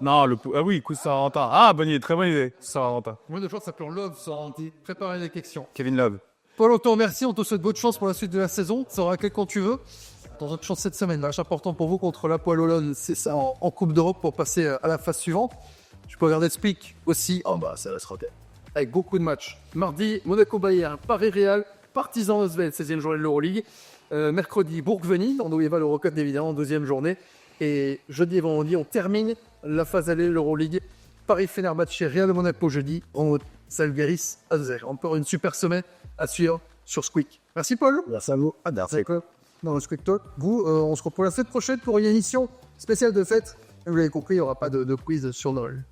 Non, ah oui, quiz Saint-Valentin. Ah, bonne idée, très bonne idée. Saint-Valentin. Moi, de fois, ça s'appelle Love, ça a dit. Préparer les questions. Kevin Love. Paul, on te remercie. On te souhaite bonne chance pour la suite de la saison. Ça aura quel quand tu veux. Dans une chance cette semaine. Match important pour vous contre l'Apoel Holon. C'est ça en Coupe d'Europe pour passer à la phase suivante. Je peux regarder Split aussi. Oh bah, ça va se rocker. Avec beaucoup de matchs. Mardi, Monaco-Bayern, Paris-Real, Partizan-Osvel, 16e journée de l'Euroleague. Mercredi, Bourg-Venise, dans Noéva, l'Eurocode évidemment, deuxième journée. Et jeudi et vendredi, on termine la phase allée de l'Euroleague. Paris-Fenerbahçe, Real Monaco jeudi, Zalgiris, Azer. Encore une super semaine à suivre sur Squeak. Merci Paul. Merci à vous. Ah, merci. Dans le Squeak Talk. Vous, on se retrouve la semaine prochaine pour une émission spéciale de fête. Vous l'avez compris, il n'y aura pas de quiz sur Noël.